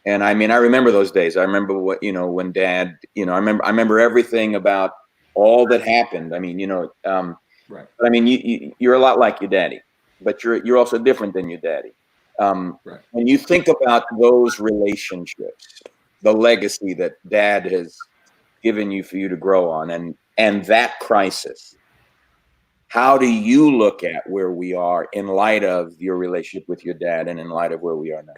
And I mean, I remember those days. I remember what, when Dad, I remember everything about all that happened. I mean, right. But I mean, you're a lot like your daddy, but you're also different than your daddy. Right. When you think about those relationships, the legacy that Dad has given you for you to grow on, and that crisis. How do you look at where we are in light of your relationship with your dad and in light of where we are now?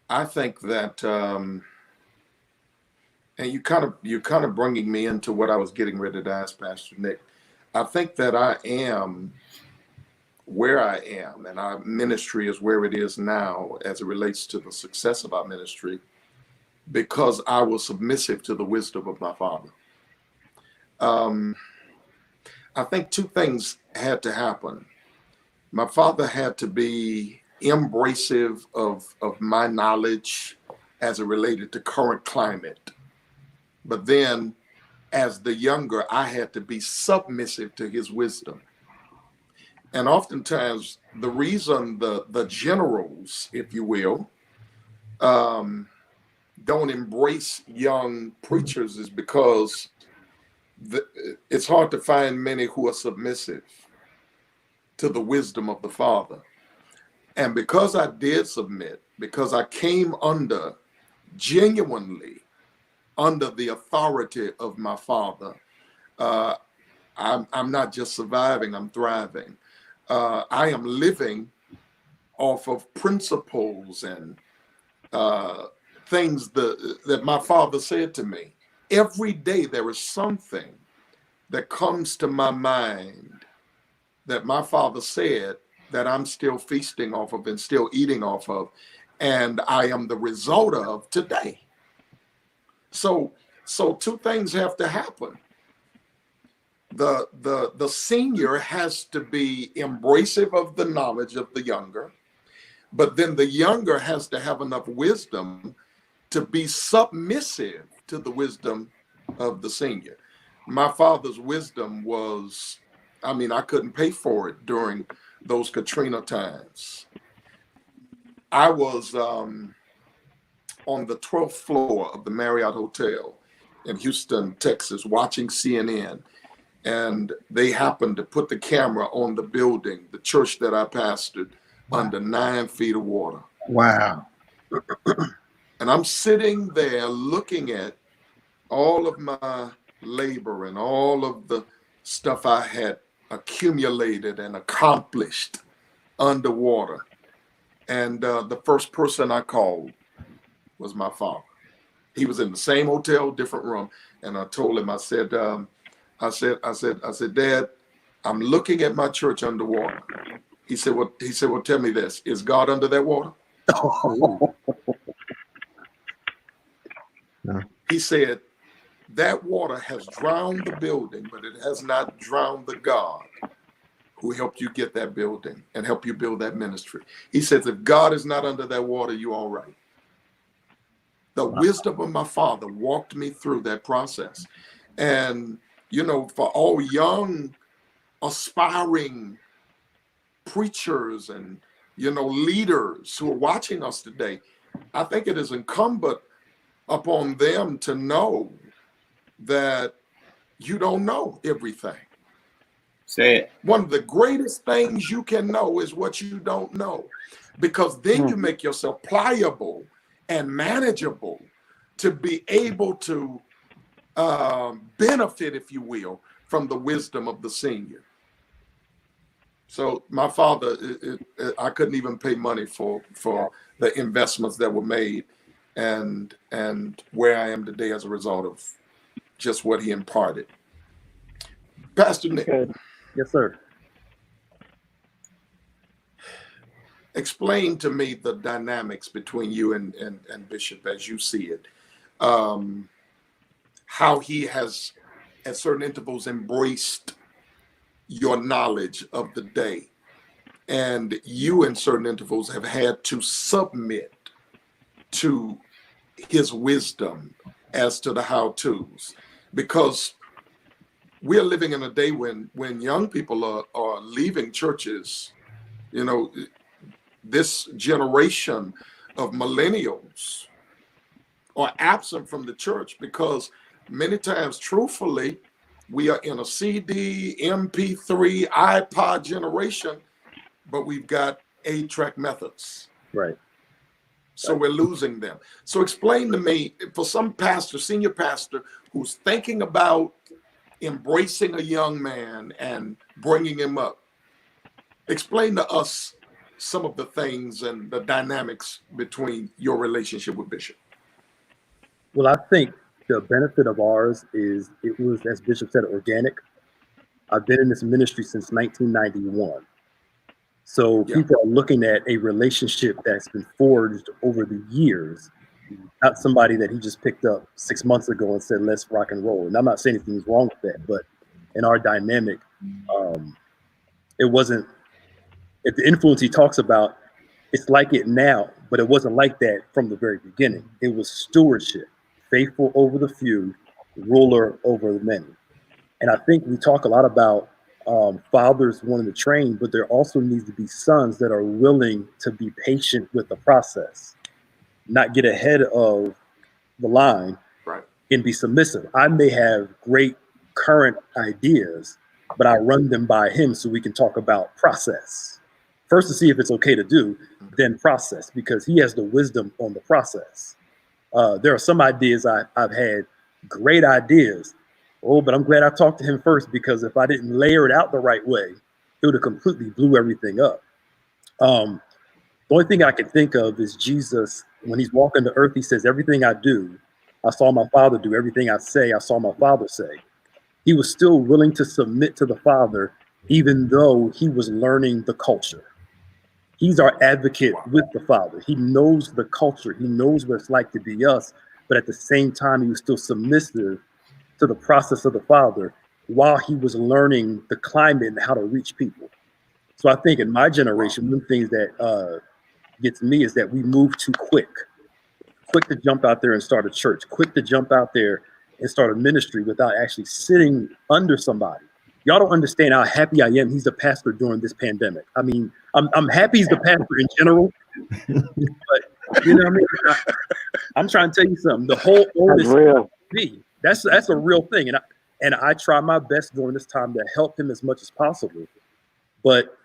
I think that, and you're kind of bringing me into what I was getting ready to ask Pastor Nick. I think that I am where I am, and our ministry is where it is now as it relates to the success of our ministry, because I was submissive to the wisdom of my father. I think two things had to happen. My father had to be embracive of my knowledge as it related to current climate. But then as the younger, I had to be submissive to his wisdom. And oftentimes the reason the generals, if you will, don't embrace young preachers is because it's hard to find many who are submissive to the wisdom of the Father. And because I did submit, because I came genuinely under the authority of my Father, I'm not just surviving, I'm thriving. I am living off of principles and things that my father said to me. Every day there is something that comes to my mind that my father said that I'm still feasting off of and still eating off of, and I am the result of today. So two things have to happen. The senior has to be embracive of the knowledge of the younger, but then the younger has to have enough wisdom to be submissive to the wisdom of the senior. My father's wisdom was, I couldn't pay for it during those Katrina times. I was on the 12th floor of the Marriott Hotel in Houston, Texas, watching CNN. And they happened to put the camera on the building, the church that I pastored, under 9 feet of water. Wow. And I'm sitting there looking at all of my labor and all of the stuff I had accumulated and accomplished underwater. And the first person I called was my father. He was in the same hotel, different room. And I told him, I said, Dad, I'm looking at my church underwater. He said, well, tell me this, is God under that water? No. He said, that water has drowned the building, but it has not drowned the God who helped you get that building and help you build that ministry. He says, if God is not under that water, you're all right. The wisdom of my father walked me through that process. And, for all young, aspiring preachers and, leaders who are watching us today, I think it is incumbent upon them to know that you don't know everything. Say it. One of the greatest things you can know is what you don't know, because then you make yourself pliable and manageable to be able to benefit, if you will, from the wisdom of the senior. So my father, I couldn't even pay money for the investments that were made and where I am today as a result of just what he imparted. Pastor Nick. Good. Yes, sir. Explain to me the dynamics between you and Bishop as you see it. How he has, at certain intervals, embraced your knowledge of the day. And you, in certain intervals, have had to submit to his wisdom as to the how-tos. Because we're living in a day when young people are leaving churches. This generation of millennials are absent from the church because many times, truthfully, we are in a CD, MP3, iPod generation, but we've got 8-track methods. Right. So we're losing them. So explain to me, for some pastor, senior pastor, who's thinking about embracing a young man and bringing him up, explain to us some of the things and the dynamics between your relationship with Bishop. Well, I think the benefit of ours is it was, as Bishop said, organic. I've been in this ministry since 1991. So people are looking at a relationship that's been forged over the years, not somebody that he just picked up 6 months ago and said, let's rock and roll. And I'm not saying anything's wrong with that, but in our dynamic, it wasn't, if the influence he talks about, it's like it now, but it wasn't like that from the very beginning. It was stewardship, faithful over the few, ruler over the many. And I think we talk a lot about fathers wanting to train, but there also needs to be sons that are willing to be patient with the process, not get ahead of the line, right, and be submissive. I may have great current ideas, but I run them by him so we can talk about process. First to see if it's okay to do, then process, because he has the wisdom on the process. There are some ideas I've had, great ideas. Oh, but I'm glad I talked to him first, because if I didn't layer it out the right way, it would have completely blew everything up. The only thing I can think of is Jesus, when he's walking the earth, he says, everything I do, I saw my Father do. Everything I say, I saw my Father say. He was still willing to submit to the Father, even though he was learning the culture. He's our advocate with the Father. He knows the culture. He knows what it's like to be us, but at the same time, he was still submissive to the process of the Father while he was learning the climate and how to reach people. So I think in my generation, one of the things that gets me is that we move too quick to jump out there and start a church, quick to jump out there and start a ministry without actually sitting under somebody. Y'all don't understand how happy I am he's the pastor during this pandemic. I mean, I'm happy he's the pastor in general, but you know what I mean? I'm trying to tell you something. The whole onus is me. That's a real thing, and I try my best during this time to help him as much as possible. But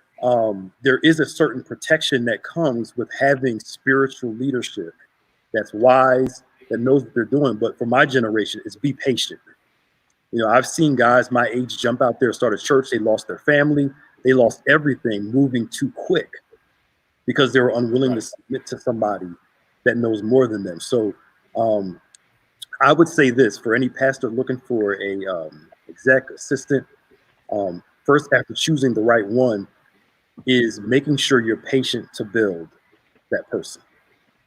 there is a certain protection that comes with having spiritual leadership that's wise, that knows what they're doing. But for my generation, it's be patient. You know, I've seen guys my age jump out there, start a church. They lost their family. They lost everything moving too quick because they were unwilling to submit to somebody that knows more than them. So I would say this for any pastor looking for a exec assistant, first after choosing the right one is making sure you're patient to build that person.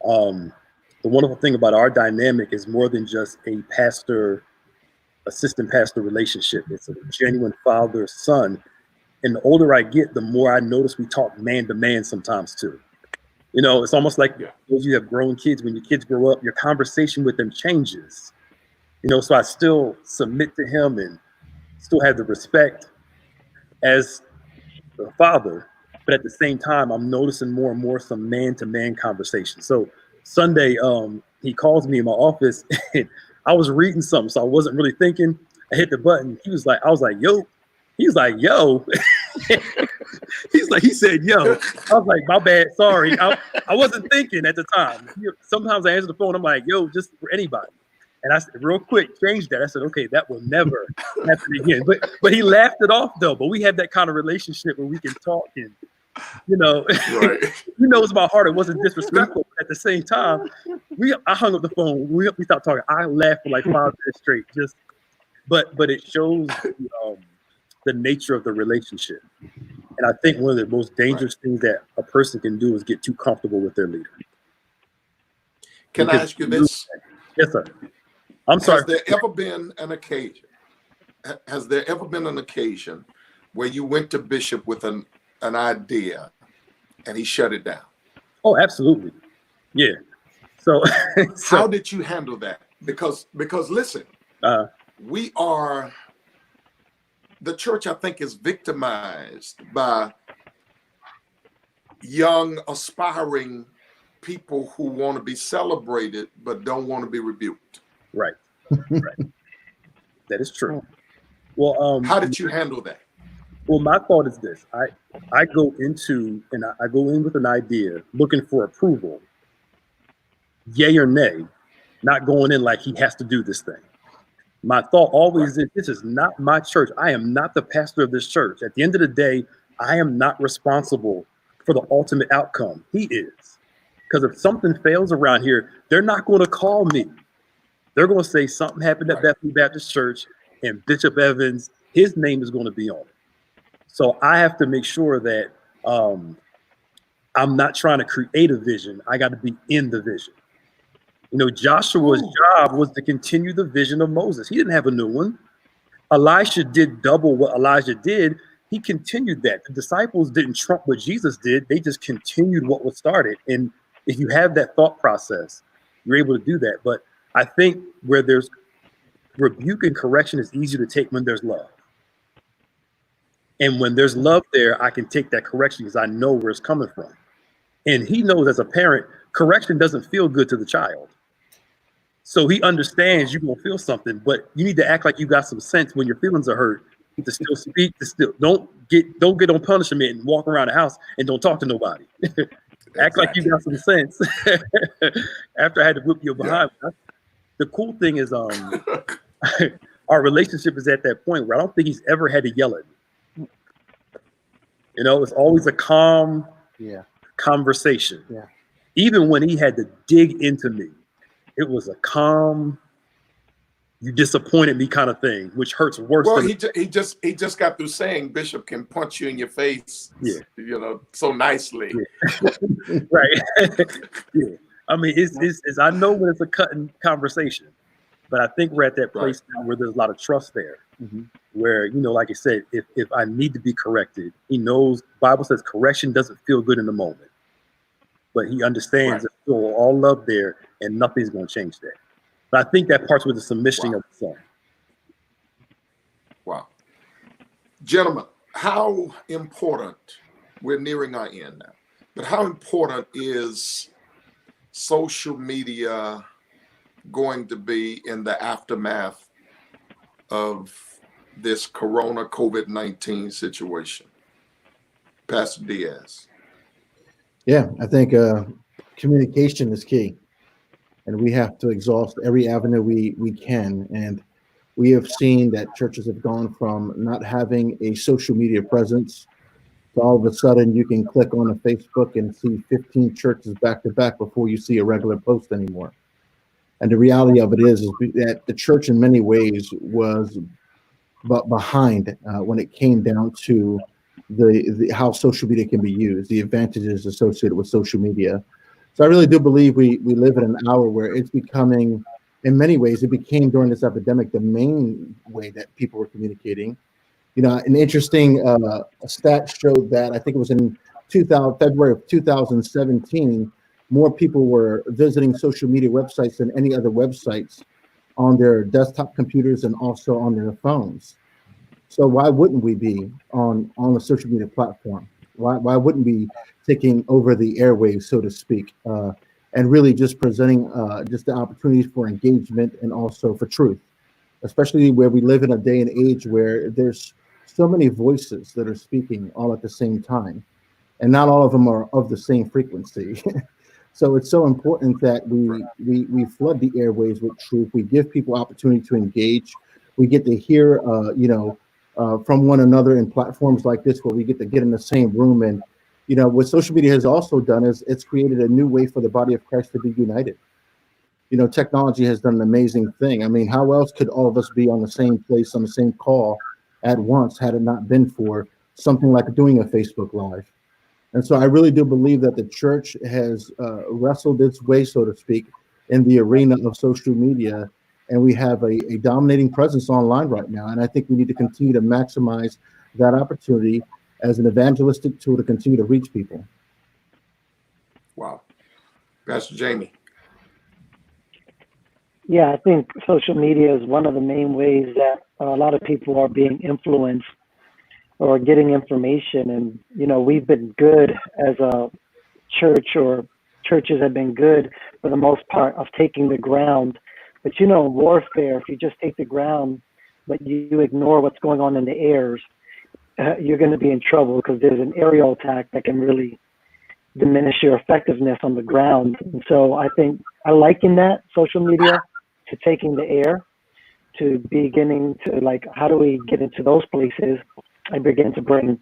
The wonderful thing about our dynamic is more than just a pastor assistant pastor relationship. It's a genuine father son, and the older I get, the more I notice we talk man to man sometimes too. You know, it's almost like those you have grown kids. When your kids grow up, your conversation with them changes. You know, so I still submit to him and still have the respect as the father, but at the same time, I'm noticing more and more some man to man conversation. So Sunday, he calls me in my office and I was reading something, so I wasn't really thinking. I hit the button. I was like, yo. He's like, yo. He said, yo. I was like, my bad, sorry. I wasn't thinking at the time. Sometimes I answer the phone, I'm like, yo, just for anybody. And I said, real quick, change that. I said, okay, that will never happen again. But he laughed it off though. But we have that kind of relationship where we can talk and, you know, he knows my heart. It wasn't disrespectful. At the same time, I hung up the phone. We stopped talking. I laughed for like 5 minutes straight. But it shows the nature of the relationship. And I think one of the most dangerous things that a person can do is get too comfortable with their leader. Can I ask you this? Yes, sir. I'm sorry. Has there ever been an occasion where you went to Bishop with an idea and he shut it down? Oh, absolutely. Yeah. So how did you handle that? Because listen, the church, I think, is victimized by young, aspiring people who want to be celebrated but don't want to be rebuked. Right. That is true. Well, how did you handle that? Well, my thought is this: I go in with an idea, looking for approval, yay or nay, not going in like he has to do this thing. My thought always is, this is not my church. I am not the pastor of this church. At the end of the day, I am not responsible for the ultimate outcome. He is. Because if something fails around here, they're not going to call me. They're going to say something happened at Bethany Baptist Church, and Bishop Evans, his name is going to be on it. So I have to make sure that I'm not trying to create a vision. I got to be in the vision. You know, Joshua's job was to continue the vision of Moses. He didn't have a new one. Elisha did double what Elijah did. He continued that. The disciples didn't trump what Jesus did. They just continued what was started. And if you have that thought process, you're able to do that. But I think where there's rebuke and correction is easier to take when there's love. And when there's love there, I can take that correction because I know where it's coming from. And he knows as a parent, correction doesn't feel good to the child. So he understands you're going to feel something, but you need to act like you got some sense when your feelings are hurt to still speak, to still don't get on punishment and walk around the house and don't talk to nobody. Act like you got some sense. After I had to whip you behind. Yeah. The cool thing is our relationship is at that point where I don't think he's ever had to yell at me. You know, it's always a calm conversation. Yeah. Even when he had to dig into me, it was a calm, you disappointed me kind of thing, which hurts worse. Well, he just got through saying Bishop can punch you in your face, you know, so nicely. Yeah. Right. Yeah. I mean, it's I know when it's a cutting conversation, but I think we're at that place now where there's a lot of trust there. Mm-hmm. Where, you know, like I said, if I need to be corrected, he knows, the Bible says correction doesn't feel good in the moment. But he understands there's still all love there and nothing's going to change that. But I think that part's with the submission of the son. Wow. Gentlemen, how important, we're nearing our end now, but how important is social media going to be in the aftermath of this Corona COVID-19 situation? Pastor Diaz. Yeah, I think communication is key, and we have to exhaust every avenue we can. And we have seen that churches have gone from not having a social media presence to all of a sudden you can click on a Facebook and see 15 churches back to back before you see a regular post anymore. And the reality of it is that the church in many ways was behind when it came down to the how social media can be used, the advantages associated with social media. So I really do believe we live in an hour where it's becoming, in many ways, it became during this epidemic the main way that people were communicating. You know, an interesting stat showed that I think it was in February of 2017, more people were visiting social media websites than any other websites on their desktop computers and also on their phones. So why wouldn't we be on a social media platform? Why wouldn't we be taking over the airwaves, so to speak, and really just presenting just the opportunities for engagement and also for truth, especially where we live in a day and age where there's so many voices that are speaking all at the same time, and not all of them are of the same frequency. So it's so important that we flood the airwaves with truth. We give people opportunity to engage. We get to hear, from one another in platforms like this, where we get to get in the same room. And, you know, what social media has also done is it's created a new way for the body of Christ to be united. You know, technology has done an amazing thing. I mean, how else could all of us be on the same place, on the same call at once, had it not been for something like doing a Facebook Live? And so I really do believe that the church has wrestled its way, so to speak, in the arena of social media. And we have a dominating presence online right now. And I think we need to continue to maximize that opportunity as an evangelistic tool to continue to reach people. Wow. Pastor Jamie. Yeah, I think social media is one of the main ways that a lot of people are being influenced or getting information. And, you know, we've been good as a church, or churches have been good for the most part of taking the ground. But, you know, in warfare, if you just take the ground, but you ignore what's going on in the airs, you're going to be in trouble, because there's an aerial attack that can really diminish your effectiveness on the ground. And so I think I liken that social media to taking the air, to beginning to like, how do we get into those places and begin to bring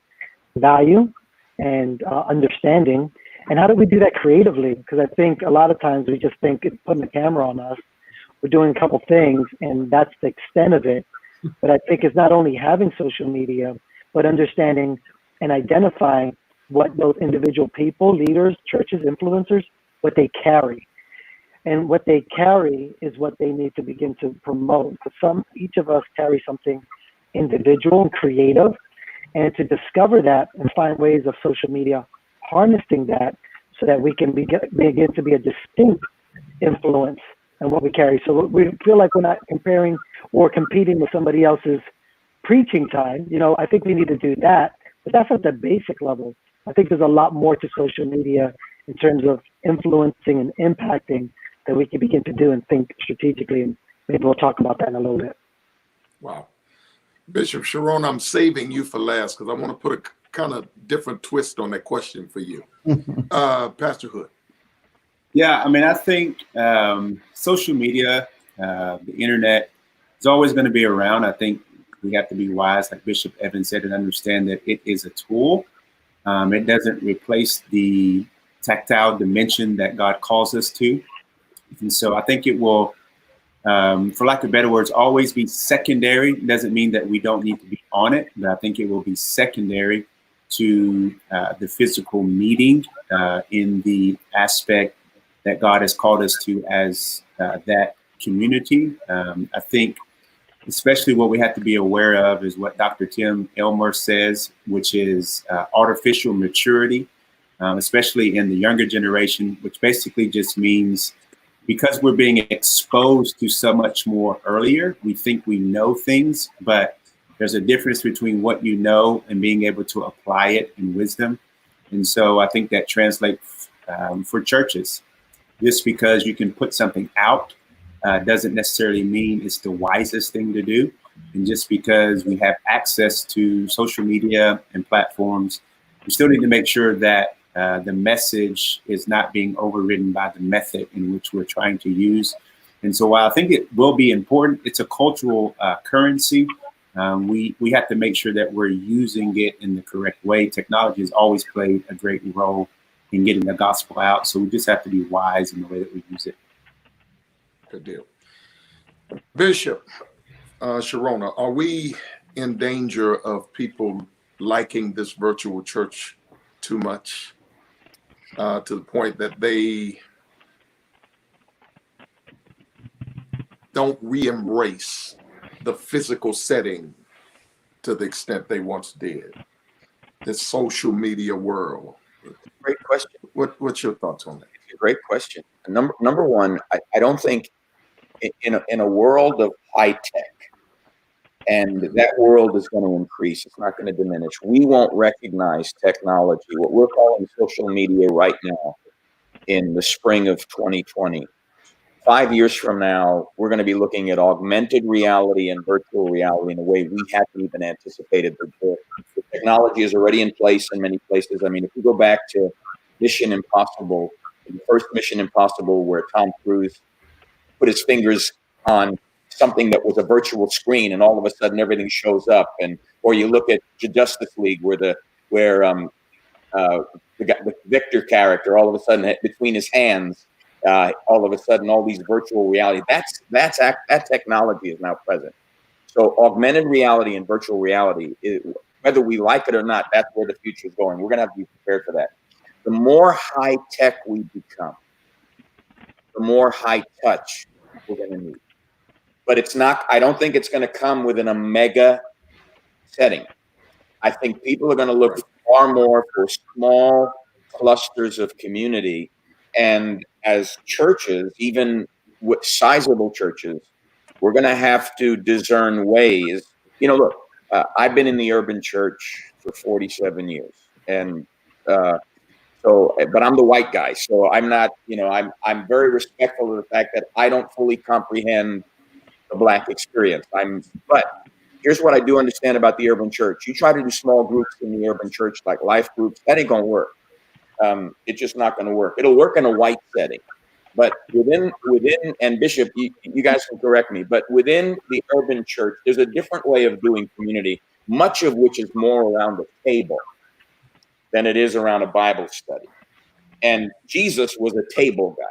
value and understanding? And how do we do that creatively? Because I think a lot of times we just think it's putting a camera on us. We're doing a couple things and that's the extent of it. But I think it's not only having social media, but understanding and identifying what those individual people, leaders, churches, influencers, what they carry. And what they carry is what they need to begin to promote. Each of us carry something individual and creative, and to discover that and find ways of social media harnessing that so that we can begin to be a distinct influence in what we carry. So we feel like we're not comparing or competing with somebody else's preaching time. You know, I think we need to do that, but that's at the basic level. I think there's a lot more to social media in terms of influencing and impacting that we can begin to do and think strategically. And maybe we'll talk about that in a little bit. Wow. Bishop Sharon, I'm saving you for last because I want to put a kind of different twist on that question for you. Pastor Hood. Yeah, I mean, I think social media, the internet is always going to be around. I think we have to be wise, like Bishop Evans said, and understand that it is a tool. It doesn't replace the tactile dimension that God calls us to. And so I think it will, for lack of better words, always be secondary. It doesn't mean that we don't need to be on it, but I think it will be secondary to the physical meeting in the aspect that God has called us to as that community. I think especially what we have to be aware of is what Dr. Tim Elmer says, which is artificial maturity, especially in the younger generation, which basically just means because we're being exposed to so much more earlier, we think we know things, but there's a difference between what you know and being able to apply it in wisdom. And so I think that translates for churches. Just because you can put something out doesn't necessarily mean it's the wisest thing to do. And just because we have access to social media and platforms, we still need to make sure that the message is not being overridden by the method in which we're trying to use. And so while I think it will be important, it's a cultural currency. We have to make sure that we're using it in the correct way. Technology has always played a great role in getting the gospel out. So we just have to be wise in the way that we use it. Good deal. Bishop Sharona, are we in danger of people liking this virtual church too much to the point that they don't re-embrace the physical setting to the extent they once did? This social media world. Great question. What's your thoughts on that? It's a great question. Number one, I don't think in a world of high tech, and that world is going to increase. It's not going to diminish. We won't recognize technology, what we're calling social media right now, in the spring of 2020. 5 years from now, we're going to be looking at augmented reality and virtual reality in a way we hadn't even anticipated before. The technology is already in place in many places. I mean, if you go back to Mission Impossible, the first Mission Impossible, where Tom Cruise put his fingers on something that was a virtual screen, and all of a sudden everything shows up. And or you look at Justice League, where the Victor character, all of a sudden between his hands, all of a sudden all these virtual reality. That technology is now present. So augmented reality and virtual reality, whether we like it or not, that's where the future is going. We're going to have to be prepared for that. The more high tech we become, the more high touch we're going to need. But it's not, I don't think it's going to come within a mega setting. I think people are going to look far more for small clusters of community. And as churches, even with sizable churches, we're going to have to discern ways. You know, look, I've been in the urban church for 47 years. And but I'm the white guy. So I'm not, I'm very respectful of the fact that I don't fully comprehend the Black experience. But here's what I do understand about the urban church. You try to do small groups in the urban church, like life groups, that ain't going to work. it's just not going to work. It'll work in a white setting, but within, and Bishop, you guys can correct me, but within the urban church, there's a different way of doing community, much of which is more around the table than it is around a Bible study. And Jesus was a table guy.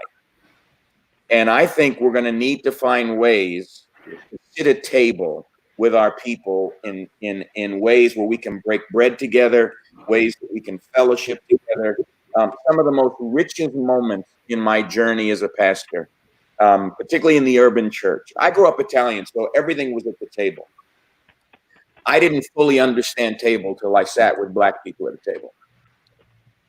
And I think we're going to need to find ways to sit at table with our people in ways where we can break bread together, ways that we can fellowship together. Some of the most richest moments in my journey as a pastor, particularly in the urban church. I grew up Italian, so everything was at the table. I didn't fully understand table till I sat with Black people at a table.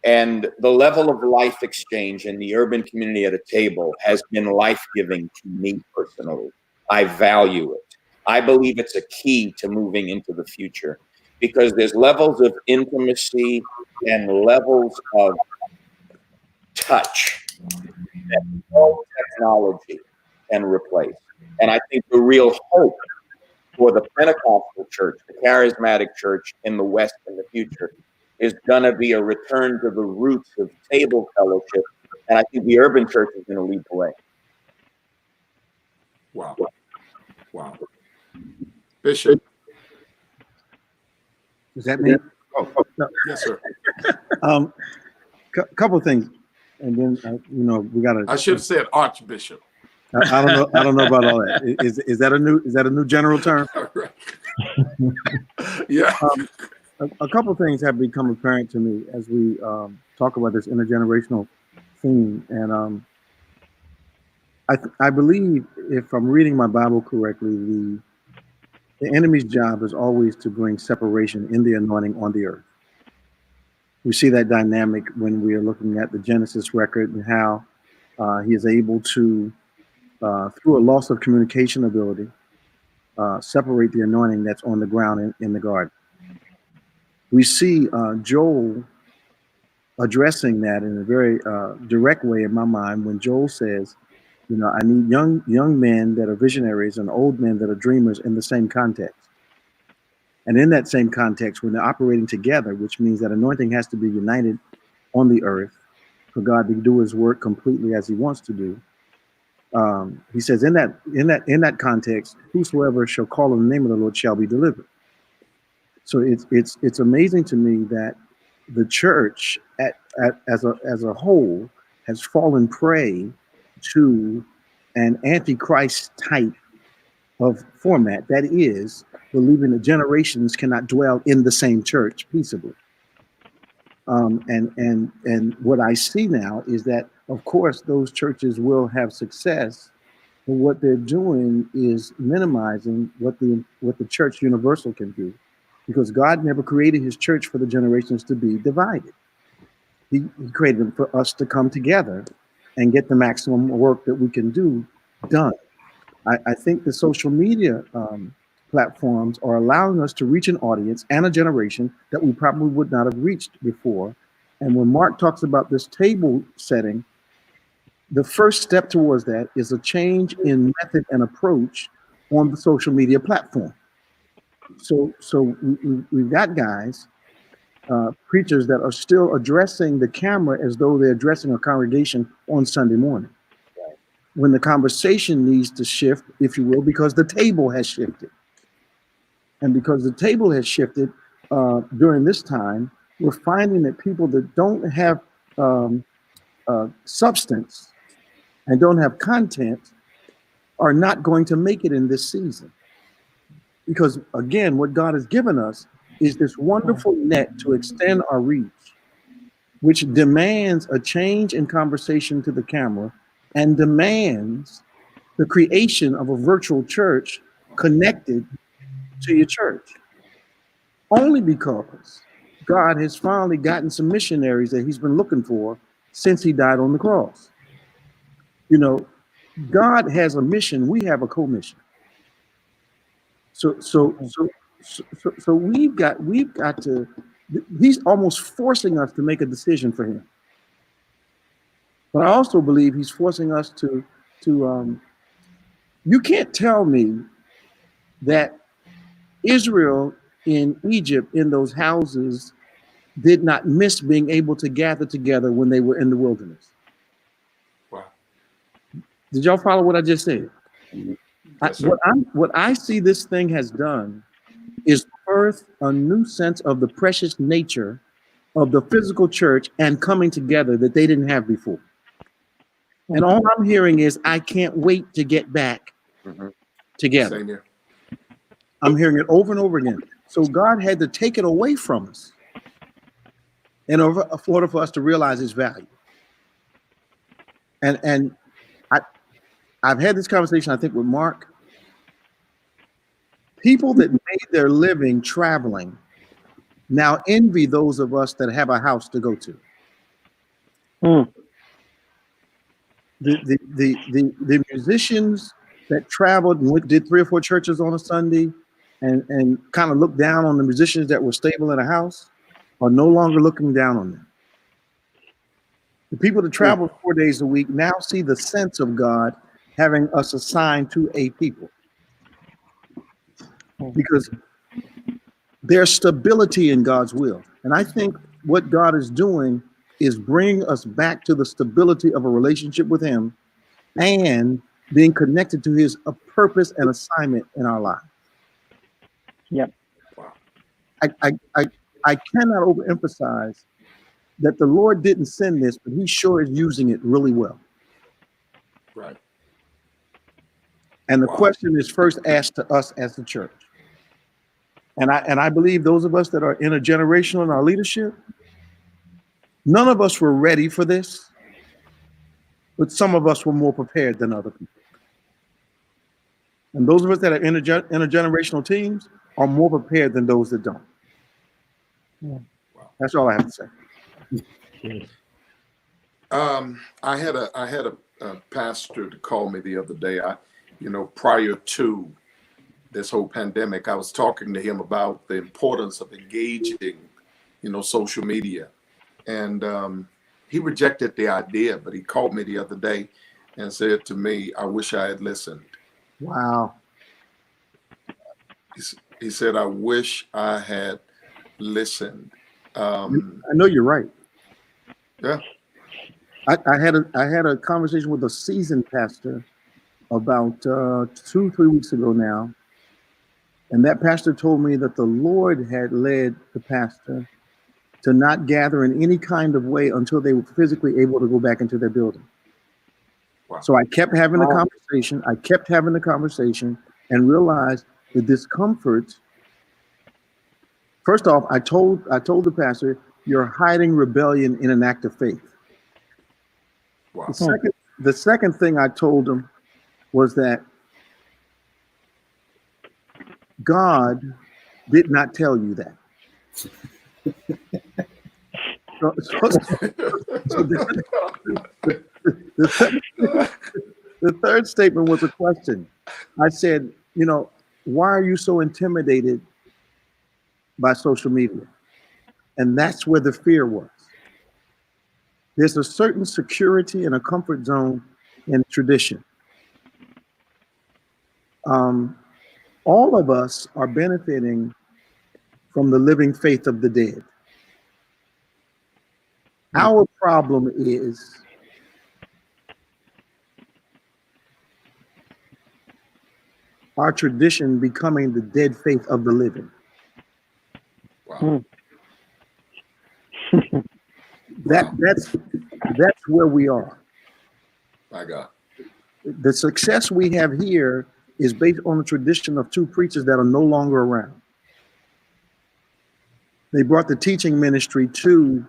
And the level of life exchange in the urban community at a table has been life-giving to me personally. I value it. I believe it's a key to moving into the future because there's levels of intimacy and levels of touch that no technology can replace. And I think the real hope for the Pentecostal church, the charismatic church in the West in the future, is going to be a return to the roots of table fellowship. And I think the urban church is going to lead the way. Wow. Wow. Bishop. Is that me? Oh, yes, sir. Couple of things, and then we got to. I should have said Archbishop. I don't know about all that. Is that a new general term? Right. Yeah. A couple of things have become apparent to me as we talk about this intergenerational theme, and I believe, if I'm reading my Bible correctly, the enemy's job is always to bring separation in the anointing on the earth. We see that dynamic when we are looking at the Genesis record and how he is able to, through a loss of communication ability, separate the anointing that's on the ground in the garden. We see Joel addressing that in a very direct way in my mind when Joel says, I need young men that are visionaries and old men that are dreamers in the same context. And in that same context, when they're operating together, which means that anointing has to be united on the earth for God to do his work completely as he wants to do. He says in that context, whosoever shall call on the name of the Lord shall be delivered. So it's amazing to me that the church as a whole has fallen prey to an antichrist type of format, that is believing that generations cannot dwell in the same church peaceably. And what I see now is that, of course, those churches will have success, but what they're doing is minimizing what the church universal can do, because God never created his church for the generations to be divided. He created them for us to come together and get the maximum work that we can do done. I think the social media platforms are allowing us to reach an audience and a generation that we probably would not have reached before. And when Mark talks about this table setting, the first step towards that is a change in method and approach on the social media platform. So we've got guys, preachers that are still addressing the camera as though they're addressing a congregation on Sunday morning, when the conversation needs to shift, if you will, because the table has shifted. And because the table has shifted during this time, we're finding that people that don't have substance and don't have content are not going to make it in this season. Because again, what God has given us is this wonderful net to extend our reach, which demands a change in conversation to the camera and demands the creation of a virtual church connected to your church. Only because God has finally gotten some missionaries that he's been looking for since he died on the cross. God has a mission, we have a commission. So we've got to, he's almost forcing us to make a decision for him. But I also believe he's forcing us to you can't tell me that Israel in Egypt, in those houses did not miss being able to gather together when they were in the wilderness. Wow. Did y'all follow what I just said? Yes, sir. What I see this thing has done is birth a new sense of the precious nature of the physical church and coming together that they didn't have before. And all I'm hearing is, I can't wait to get back together. Same here. I'm hearing it over and over again. So God had to take it away from us in order for us to realize its value. And I've had this conversation, I think, with Mark. People that made their living traveling now envy those of us that have a house to go to. The musicians that traveled and did 3 or 4 churches on a Sunday and kind of looked down on the musicians that were stable in a house are no longer looking down on them. The people that travel 4 days a week now see the sense of God having us assigned to a people. Because there's stability in God's will. And I think what God is doing is bringing us back to the stability of a relationship with him and being connected to his purpose and assignment in our lives. Yep. I cannot overemphasize that the Lord didn't send this, but he sure is using it really well. Right. And the question is first asked to us as the church. And I believe those of us that are intergenerational in our leadership, none of us were ready for this, but some of us were more prepared than other people. And those of us that are intergenerational teams are more prepared than those that don't. Yeah. That's all I have to say. I had a pastor to call me the other day. Prior to this whole pandemic, I was talking to him about the importance of engaging, social media. And he rejected the idea, but he called me the other day and said to me, I wish I had listened. Wow. He said, I wish I had listened. I know you're right. Yeah. I had a conversation with a seasoned pastor about 2-3 weeks ago now. And that pastor told me that the Lord had led the pastor to not gather in any kind of way until they were physically able to go back into their building. Wow. So I kept having the conversation. I kept having the conversation and realized the discomfort. First off, I told the pastor, you're hiding rebellion in an act of faith. Wow. The second thing I told him was that God did not tell you that. The third statement was a question. I said, why are you so intimidated by social media? And that's where the fear was. There's a certain security and a comfort zone in tradition. All of us are benefiting from the living faith of the dead. Our problem is our tradition becoming the dead faith of the living. Wow. That's where we are. My God. The success we have here is based on the tradition of 2 preachers that are no longer around. They brought the teaching ministry to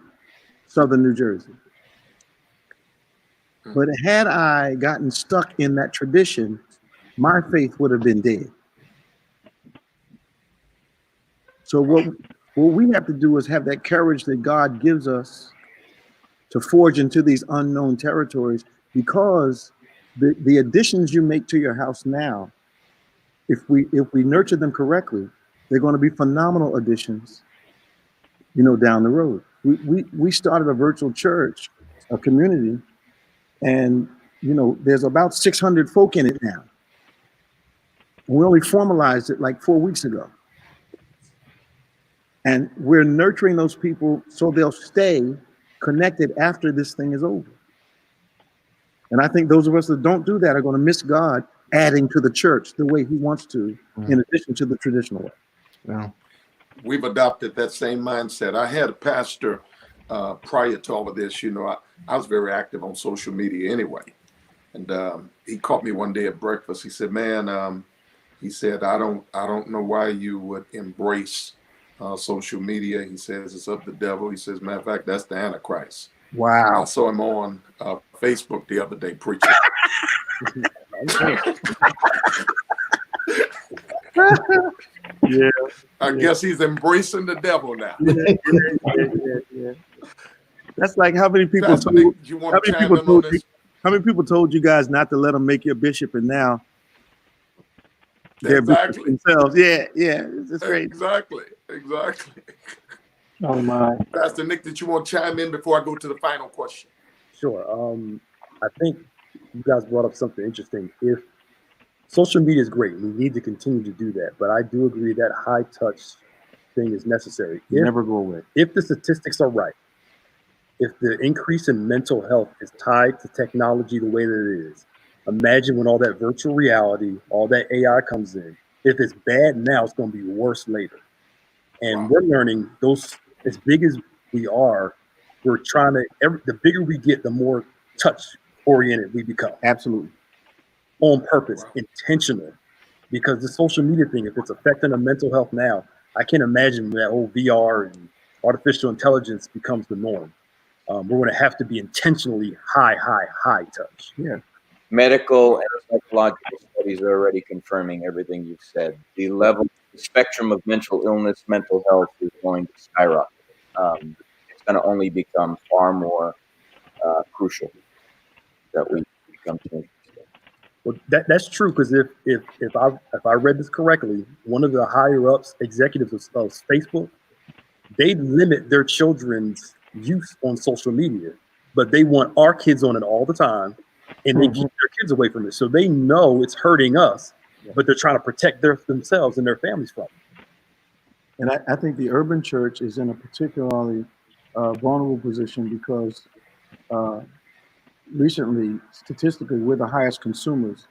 Southern New Jersey. But had I gotten stuck in that tradition, my faith would have been dead. So what we have to do is have that courage that God gives us to forge into these unknown territories, because the additions you make to your house now, if we nurture them correctly, they're going to be phenomenal additions, down the road. We started a virtual church, a community, and there's about 600 folk in it now. And we only formalized it like 4 weeks ago. And we're nurturing those people so they'll stay connected after this thing is over. And I think those of us that don't do that are going to miss God adding to the church the way he wants to, in addition to the traditional way. Yeah. We've adopted that same mindset. I had a pastor prior to all of this, I was very active on social media anyway. And he caught me one day at breakfast. He said, man, he said, I don't know why you would embrace social media. He says, it's of the devil. He says, matter of fact, that's the Antichrist. Wow. I saw him on Facebook the other day preaching. Yeah. I guess he's embracing the devil now. Yeah. That's like how many people Pastor Nick, you want to chime in on this? how many people told you guys not to let them make you a bishop, and now they're bishops themselves? Yeah, it's great. Exactly. Oh my. Pastor Nick, did you want to chime in before I go to the final question? Sure. I think you guys brought up something interesting. If social media is great, we need to continue to do that. But I do agree that high touch thing is necessary. Never go away. If the statistics are right, if the increase in mental health is tied to technology the way that it is, imagine when all that virtual reality, all that AI comes in. If it's bad now, it's going to be worse later. And we're learning those, as big as we are, we're trying to, the bigger we get, the more touch oriented we become. Absolutely. On purpose, intentional. Because the social media thing, if it's affecting the mental health now, I can't imagine that whole VR and artificial intelligence becomes the norm. We're going to have to be intentionally high touch. Yeah. Medical and psychological studies are already confirming everything you've said. The spectrum of mental illness, mental health is going to skyrocket. It's going to only become far more crucial that we become changed. Well, that's true, because if I read this correctly, one of the higher ups executives of Facebook, they limit their children's use on social media, but they want our kids on it all the time, and they keep their kids away from it. So they know it's hurting us, but they're trying to protect themselves and their families from it. And I think the urban church is in a particularly vulnerable position because recently, statistically, we're the highest consumers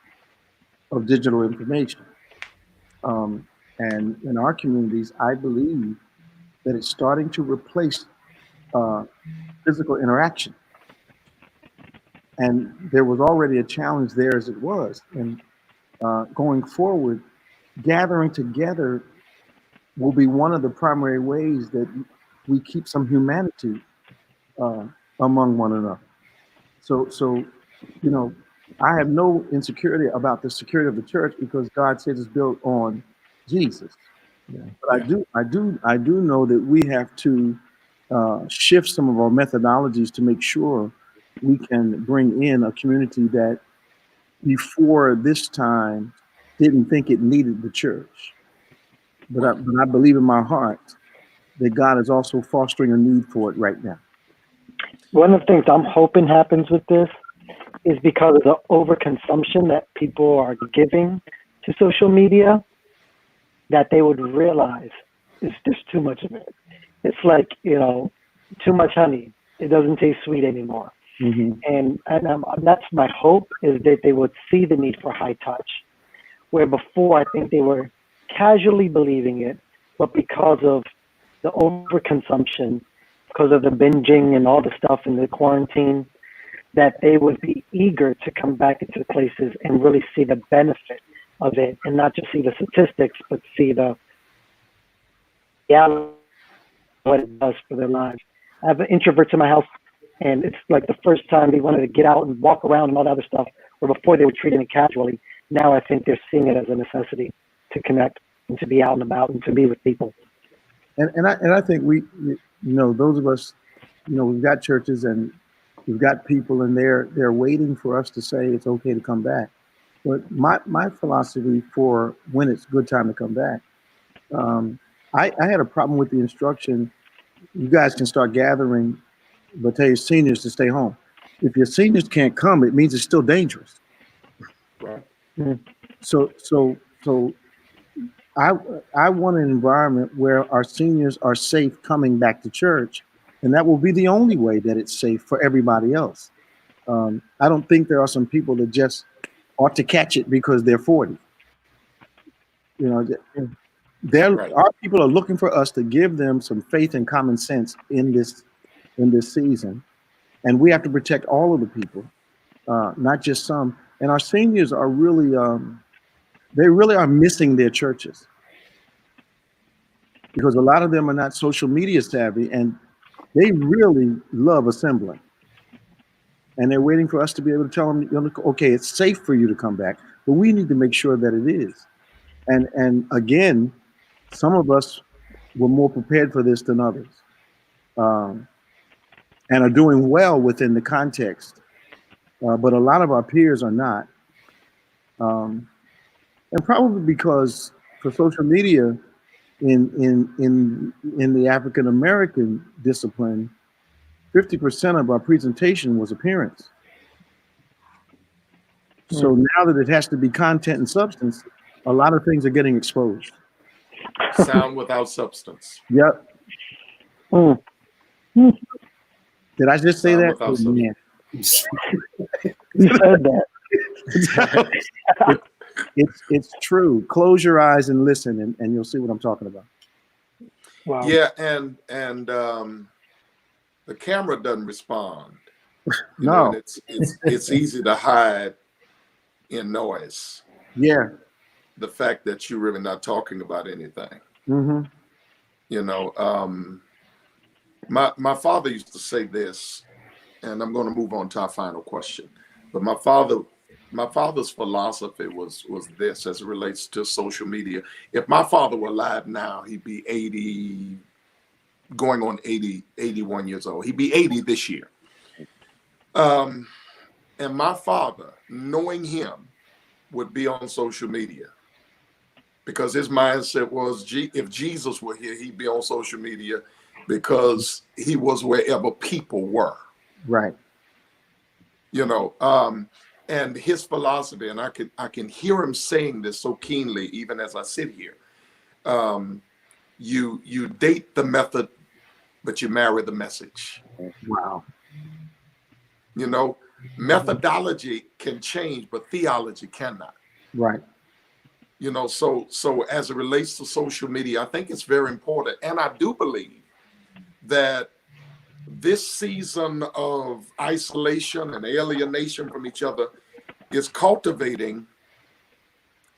of digital information. And in our communities, I believe that it's starting to replace physical interaction. And there was already a challenge there as it was. And going forward, gathering together will be one of the primary ways that we keep some humanity among one another. So, I have no insecurity about the security of the church because God says it's built on Jesus. Yeah. But I do know that we have to shift some of our methodologies to make sure we can bring in a community that before this time didn't think it needed the church. But I believe in my heart that God is also fostering a need for it right now. One of the things I'm hoping happens with this is because of the overconsumption that people are giving to social media, that they would realize there's too much of it. It's like, too much honey. It doesn't taste sweet anymore. Mm-hmm. And that's my hope, is that they would see the need for high touch, where before I think they were casually believing it, but because of the overconsumption, because of the binging and all the stuff in the quarantine, that they would be eager to come back into places and really see the benefit of it, and not just see the statistics, but see the reality, what it does for their lives. I have introverts in my house, and it's like the first time they wanted to get out and walk around and all that other stuff, where before they were treating it casually. Now I think they're seeing it as a necessity to connect and to be out and about and to be with people. And I think we, those of us, we've got churches and we've got people, and they're waiting for us to say it's okay to come back. But my philosophy for when it's a good time to come back, I had a problem with the instruction, you guys can start gathering, but tell your seniors to stay home. If your seniors can't come, it means it's still dangerous. Right. So I want an environment where our seniors are safe coming back to church, and that will be the only way that it's safe for everybody else. I don't think there are some people that just ought to catch it because they're 40. You know, Right. our people are looking for us to give them some faith and common sense in this season, and we have to protect all of the people, not just some. And our seniors are really, they really are missing their churches because a lot of them are not social media savvy, and they really love assembling. And they're waiting for us to be able to tell them, okay, it's safe for you to come back, but we need to make sure that it is. And again, some of us were more prepared for this than others, and are doing well within the context. But a lot of our peers are not, and probably because for social media in the African American discipline, 50% of our presentation was appearance. So now that it has to be content and substance, a lot of things are getting exposed. Sound without substance. Yep. Mm. Did I just say Sound that? without Oh, substance. man. You said that. It's true. Close your eyes and listen, and you'll see what I'm talking about. Wow. Yeah, and the camera doesn't respond. You know, No. and it's easy to hide in noise. Yeah. The fact that you're really not talking about anything. Mm-hmm. You know, my father used to say this, and I'm going to move on to our final question. But my father's philosophy was this as it relates to social media. If my father were alive now, he'd be 80, going on 80, 81 years old. He'd be 80 this year. And my father, knowing him, would be on social media because his mindset was, if Jesus were here, he'd be on social media because he was wherever people were. Right. You know, and his philosophy, and I can hear him saying this so keenly, even as I sit here. You date the method, but you marry the message. Wow. You know, methodology can change, but theology cannot. Right. You know, so as it relates to social media, I think it's very important. And I do believe that this season of isolation and alienation from each other is cultivating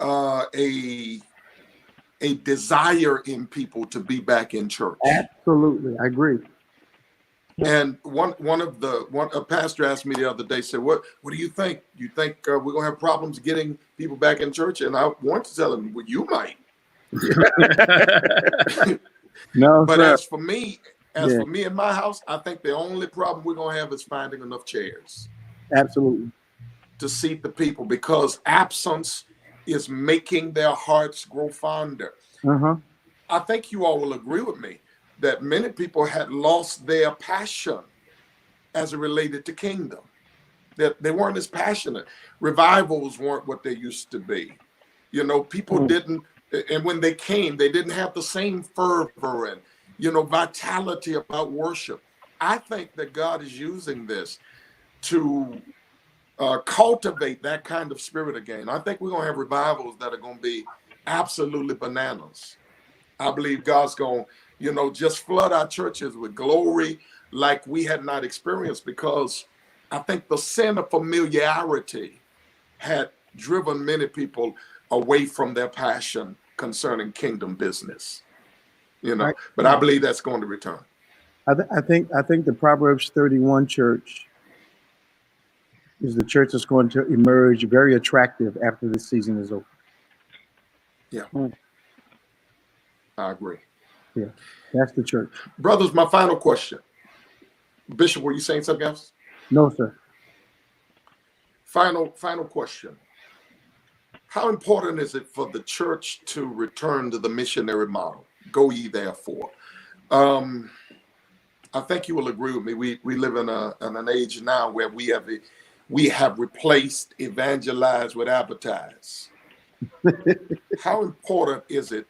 a desire in people to be back in church. Absolutely, I agree. And a pastor asked me the other day, said, "What do you think? You think we're gonna have problems getting people back in church?" And I want to tell him, "Well, you might." No, but sir. as for me in my house, I think the only problem we're gonna have is finding enough chairs. Absolutely. To seat the people, because absence is making their hearts grow fonder. Uh-huh. I think you all will agree with me that many people had lost their passion as it related to kingdom. That they weren't as passionate. Revivals weren't what they used to be. You know, people didn't, and when they came, they didn't have the same fervor and, you know, vitality about worship. I think that God is using this to cultivate that kind of spirit again. I think we're going to have revivals that are going to be absolutely bananas. I believe God's going to, you know, just flood our churches with glory like we had not experienced, because I think the sin of familiarity had driven many people away from their passion concerning kingdom business. You know, but I believe that's going to return. I think the Proverbs 31 church is the church that's going to emerge very attractive after this season is over. Yeah. I agree. Yeah, that's the church. Brothers, my final question. Bishop, were you saying something else? No, sir. Final question. How important is it for the church to return to the missionary model? Go ye therefore. I think you will agree with me. We live in an age now where we have replaced evangelize with advertise. How important is it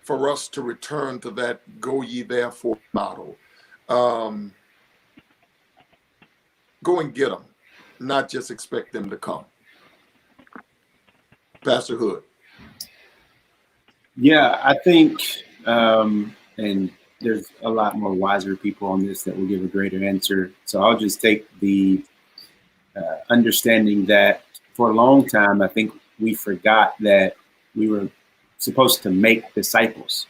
for us to return to that go ye therefore model? Go and get them, not just expect them to come. Pastor Hood. Yeah, I think, and there's a lot more wiser people on this that will give a greater answer. So I'll just take the understanding that for a long time, I think we forgot that we were supposed to make disciples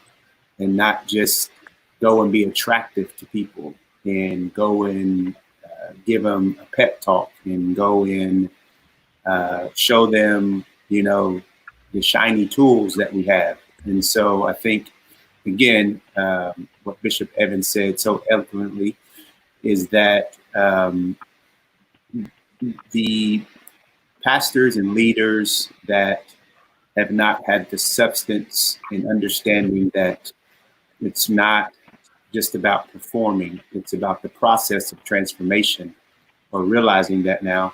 and not just go and be attractive to people and go and give them a pep talk and go and show them, you know, the shiny tools that we have. And so I think, again, what Bishop Evans said so eloquently is that the pastors and leaders that have not had the substance and understanding that it's not just about performing, it's about the process of transformation, or realizing that now.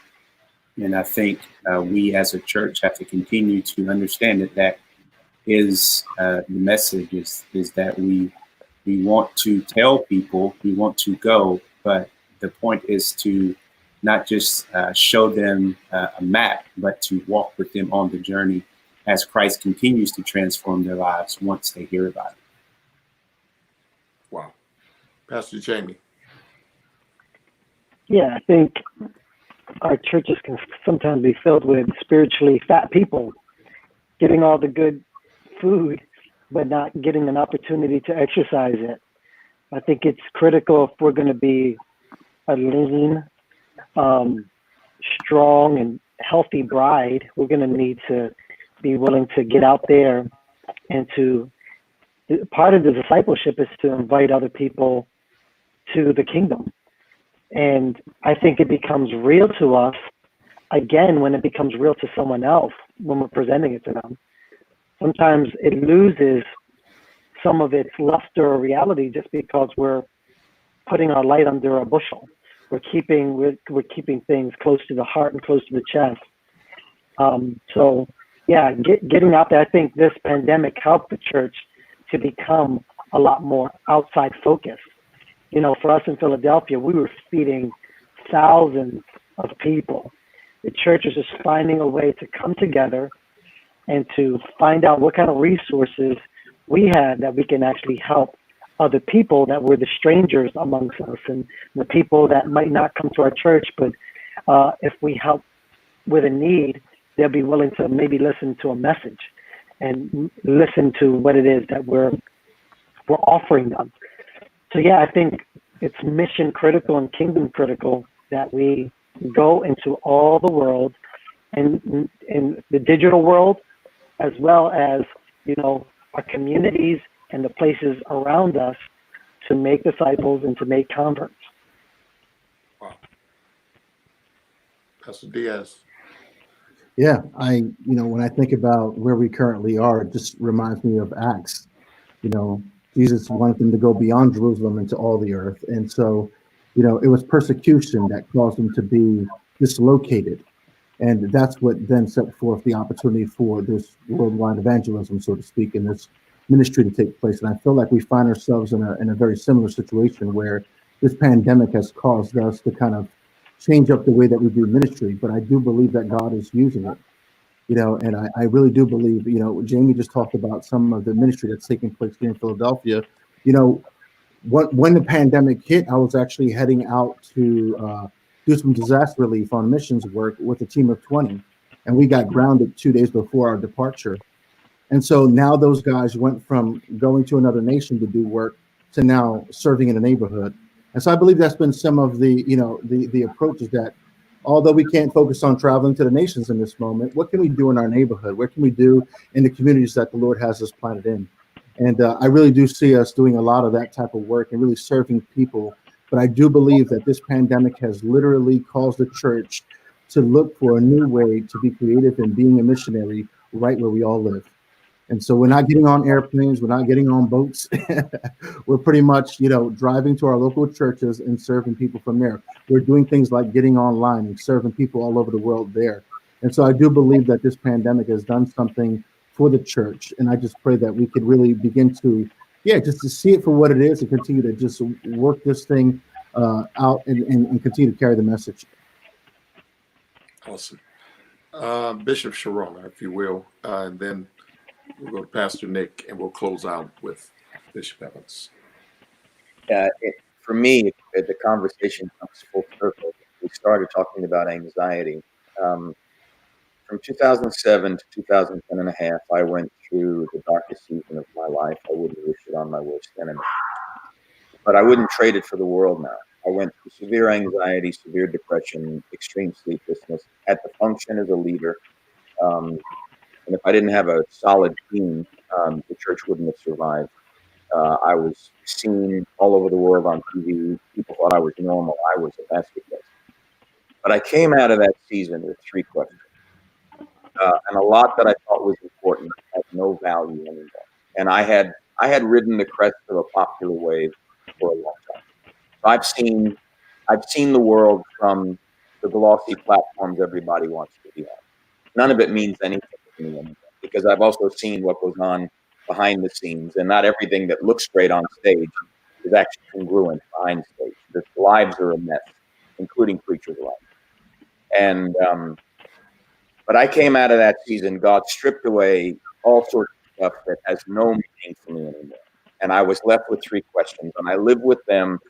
And I think we as a church have to continue to understand that is the message is that we want to tell people, we want to go, but the point is to not just show them a map, but to walk with them on the journey as Christ continues to transform their lives once they hear about it. Wow. Pastor Jamie. Yeah, I think our churches can sometimes be filled with spiritually fat people getting all the good food, but not getting an opportunity to exercise it. I think it's critical if we're going to be a lean, strong, and healthy bride. We're going to need to be willing to get out there and to, part of the discipleship is to invite other people to the kingdom. And I think it becomes real to us, again, when it becomes real to someone else, when we're presenting it to them. Sometimes it loses some of its luster or reality just because we're putting our light under a bushel. We're keeping things close to the heart and close to the chest. So yeah, getting out there. I think this pandemic helped the church to become a lot more outside focused. You know, for us in Philadelphia, we were feeding thousands of people. The church is just finding a way to come together and to find out what kind of resources we had that we can actually help other people that were the strangers amongst us and the people that might not come to our church, but if we help with a need, they'll be willing to maybe listen to a message and listen to what it is that we're offering them. So yeah, I think it's mission critical and kingdom critical that we go into all the world and in the digital world, as well as, you know, our communities and the places around us to make disciples and to make converts. Wow. Pastor Diaz. Yeah, when I think about where we currently are, it just reminds me of Acts. You know, Jesus wanted them to go beyond Jerusalem into all the earth. And so, you know, it was persecution that caused them to be dislocated. And that's what then set forth the opportunity for this worldwide evangelism, so to speak, and this ministry to take place. And I feel like we find ourselves in a very similar situation where this pandemic has caused us to kind of change up the way that we do ministry. But I do believe that God is using it. You know, and I really do believe, you know, Jamie just talked about some of the ministry that's taking place here in Philadelphia. You know, when the pandemic hit, I was actually heading out to do some disaster relief on missions work with a team of 20. And we got grounded 2 days before our departure. And so now those guys went from going to another nation to do work to now serving in a neighborhood. And so I believe that's been some of the, you know, the approaches that, although we can't focus on traveling to the nations in this moment, what can we do in our neighborhood? What can we do in the communities that the Lord has us planted in? And I really do see us doing a lot of that type of work and really serving people. But I do believe that this pandemic has literally caused the church to look for a new way to be creative in being a missionary right where we all live. And so we're not getting on airplanes, we're not getting on boats. We're pretty much, you know, driving to our local churches and serving people from there. We're doing things like getting online and serving people all over the world there. And so I do believe that this pandemic has done something for the church. And I just pray that we could really begin to, just to see it for what it is and continue to just work this thing out and continue to carry the message. Awesome. Bishop Sharona, if you will, and then we'll go to Pastor Nick, and we'll close out with Bishop Evans. For me, the conversation comes full circle. We started talking about anxiety. From 2007 to 2010 and a half, I went through the darkest season of my life. I wouldn't wish it on my worst enemy. But I wouldn't trade it for the world now. I went through severe anxiety, severe depression, extreme sleeplessness, had to function as a leader. And if I didn't have a solid team, the church wouldn't have survived. I was seen all over the world on TV. People thought I was normal. I was a basket case. But I came out of that season with 3 questions. And a lot that I thought was important had no value anymore. And I had ridden the crest of a popular wave for a long time. So I've seen the world from the glossy platforms everybody wants to be on. None of it means anything to me anymore, because I've also seen what goes on behind the scenes, and not everything that looks great on stage is actually congruent behind stage. The lives are a mess, including preachers' lives. And but I came out of that season, God stripped away all sorts of stuff that has no meaning for me anymore. And I was left with 3 questions, and I live with them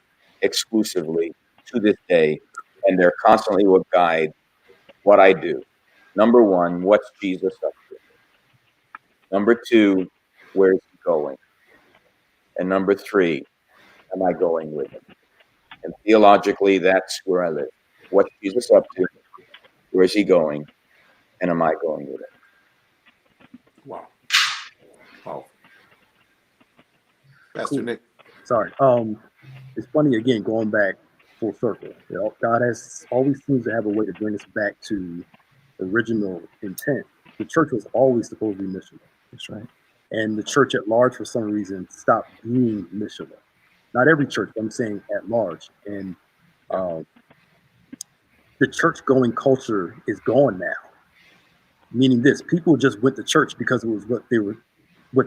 exclusively to this day, and they're constantly what guide what I do. Number 1, what's Jesus up to? Number 2, where's he going? And number 3, am I going with him? And theologically, that's where I live. What's Jesus up to? Where's he going? And am I going with him? Wow. Pastor Nick. Sorry. It's funny, again, going back full circle. You know, God has always seems to have a way to bring us back to the original intent. The church was always supposed to be missional. That's right. And the church at large, for some reason, stopped being missional. Not every church, but I'm saying at large. And the church-going culture is gone now. Meaning this, people just went to church because it was what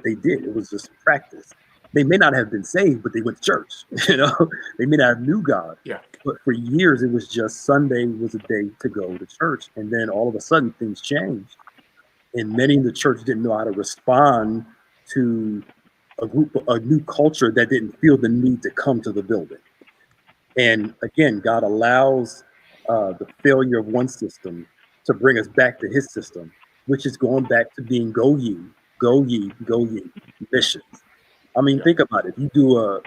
they did. It was just practice. They may not have been saved, but they went to church. You know, they may not have knew God. Yeah. But for years, it was just Sunday was a day to go to church, and then all of a sudden, things changed, and many in the church didn't know how to respond to a new culture that didn't feel the need to come to the building. And again, God allows the failure of one system to bring us back to His system, which is going back to being go ye, go ye, go ye missions. I mean, think about it. If you do a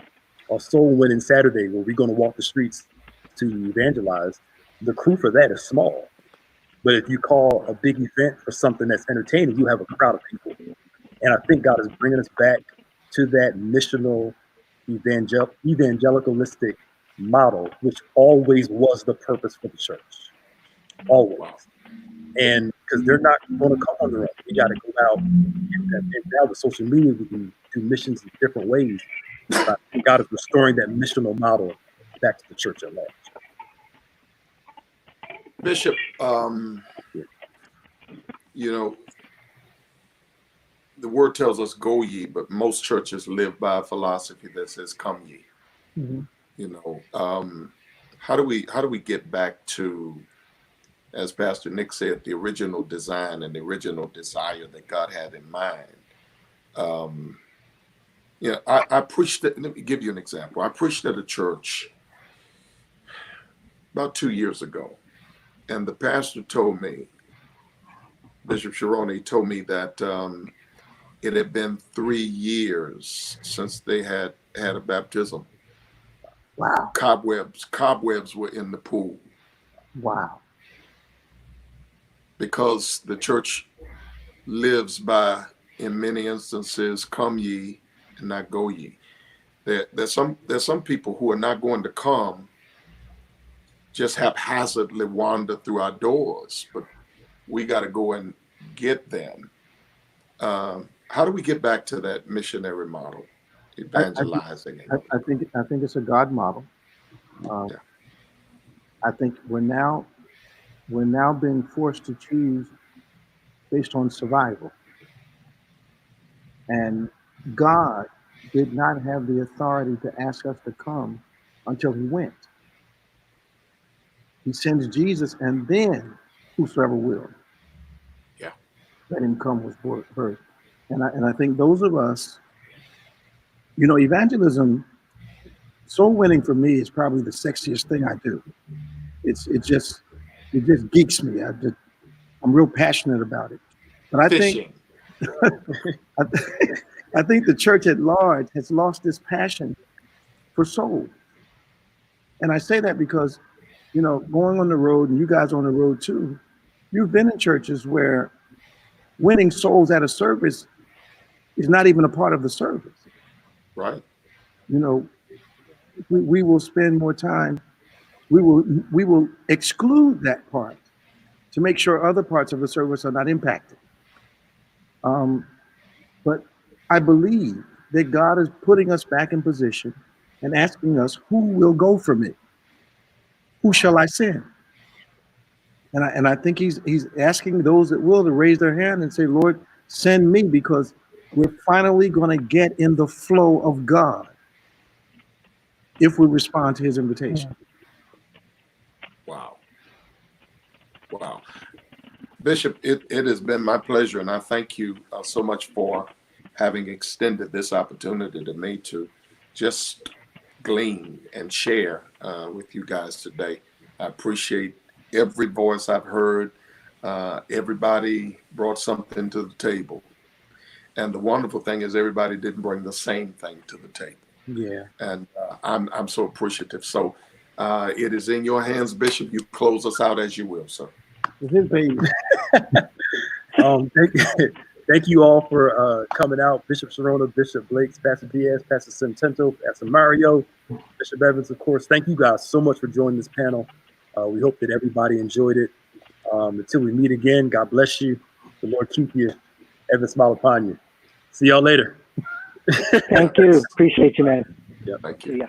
soul winning Saturday where we're going to walk the streets to evangelize, the crew for that is small. But if you call a big event for something that's entertaining, you have a crowd of people. And I think God is bringing us back to that missional, evangelicalistic model, which always was the purpose for the church. Always. And because they're not going to come on their own. We got to go out. And now with social media, we can do missions in different ways. I think God is restoring that missional model back to the church at large. Bishop, you know, the word tells us go ye, but most churches live by a philosophy that says come ye. Mm-hmm. You know, how do we get back to, as Pastor Nick said, the original design and the original desire that God had in mind? You know, I preached it. Let me give you an example. I preached at a church about 2 years ago, and the pastor told me, Bishop Sharoni told me that it had been 3 years since they had a baptism. Wow. Cobwebs were in the pool. Wow. Because the church lives by, in many instances, come ye and not go ye. There's some people who are not going to come, just haphazardly wander through our doors, but we got to go and get them. How do we get back to that missionary model, evangelizing? I think it's a God model. I think we're now being forced to choose based on survival. And God did not have the authority to ask us to come until he went. He sends Jesus, and then whosoever will, Yeah. let him come was birth. And I think those of us, you know, evangelism, soul winning for me is probably the sexiest thing I do. It just geeks me. I'm real passionate about it. But I think Fishing. I think the church at large has lost this passion for soul. And I say that because, you know, going on the road, and you guys on the road too, you've been in churches where winning souls at a service is not even a part of the service. Right. You know, we will spend more time, we will exclude that part to make sure other parts of the service are not impacted. But I believe that God is putting us back in position and asking us, who will go for me? Who shall I send? And I think he's asking those that will to raise their hand and say, Lord, send me, because we're finally going to get in the flow of God if we respond to his invitation. Wow. Wow. Bishop, it has been my pleasure, and I thank you so much for having extended this opportunity to me to just glean and share with you guys today. I appreciate every voice I've heard. Everybody brought something to the table. And the wonderful thing is everybody didn't bring the same thing to the table. Yeah. And I'm so appreciative. So it is in your hands, Bishop. You close us out as you will, sir. With his baby. Thank you all for coming out. Bishop Sharona, Bishop Blakes, Pastor Diaz, Pastor Centento, Pastor Mario, Bishop Evans, of course. Thank you guys so much for joining this panel. We hope that everybody enjoyed it. Until we meet again, God bless you. The Lord keep you. Heaven smile upon you. See y'all later. Thank you. Appreciate you, man. Thank See you. ya.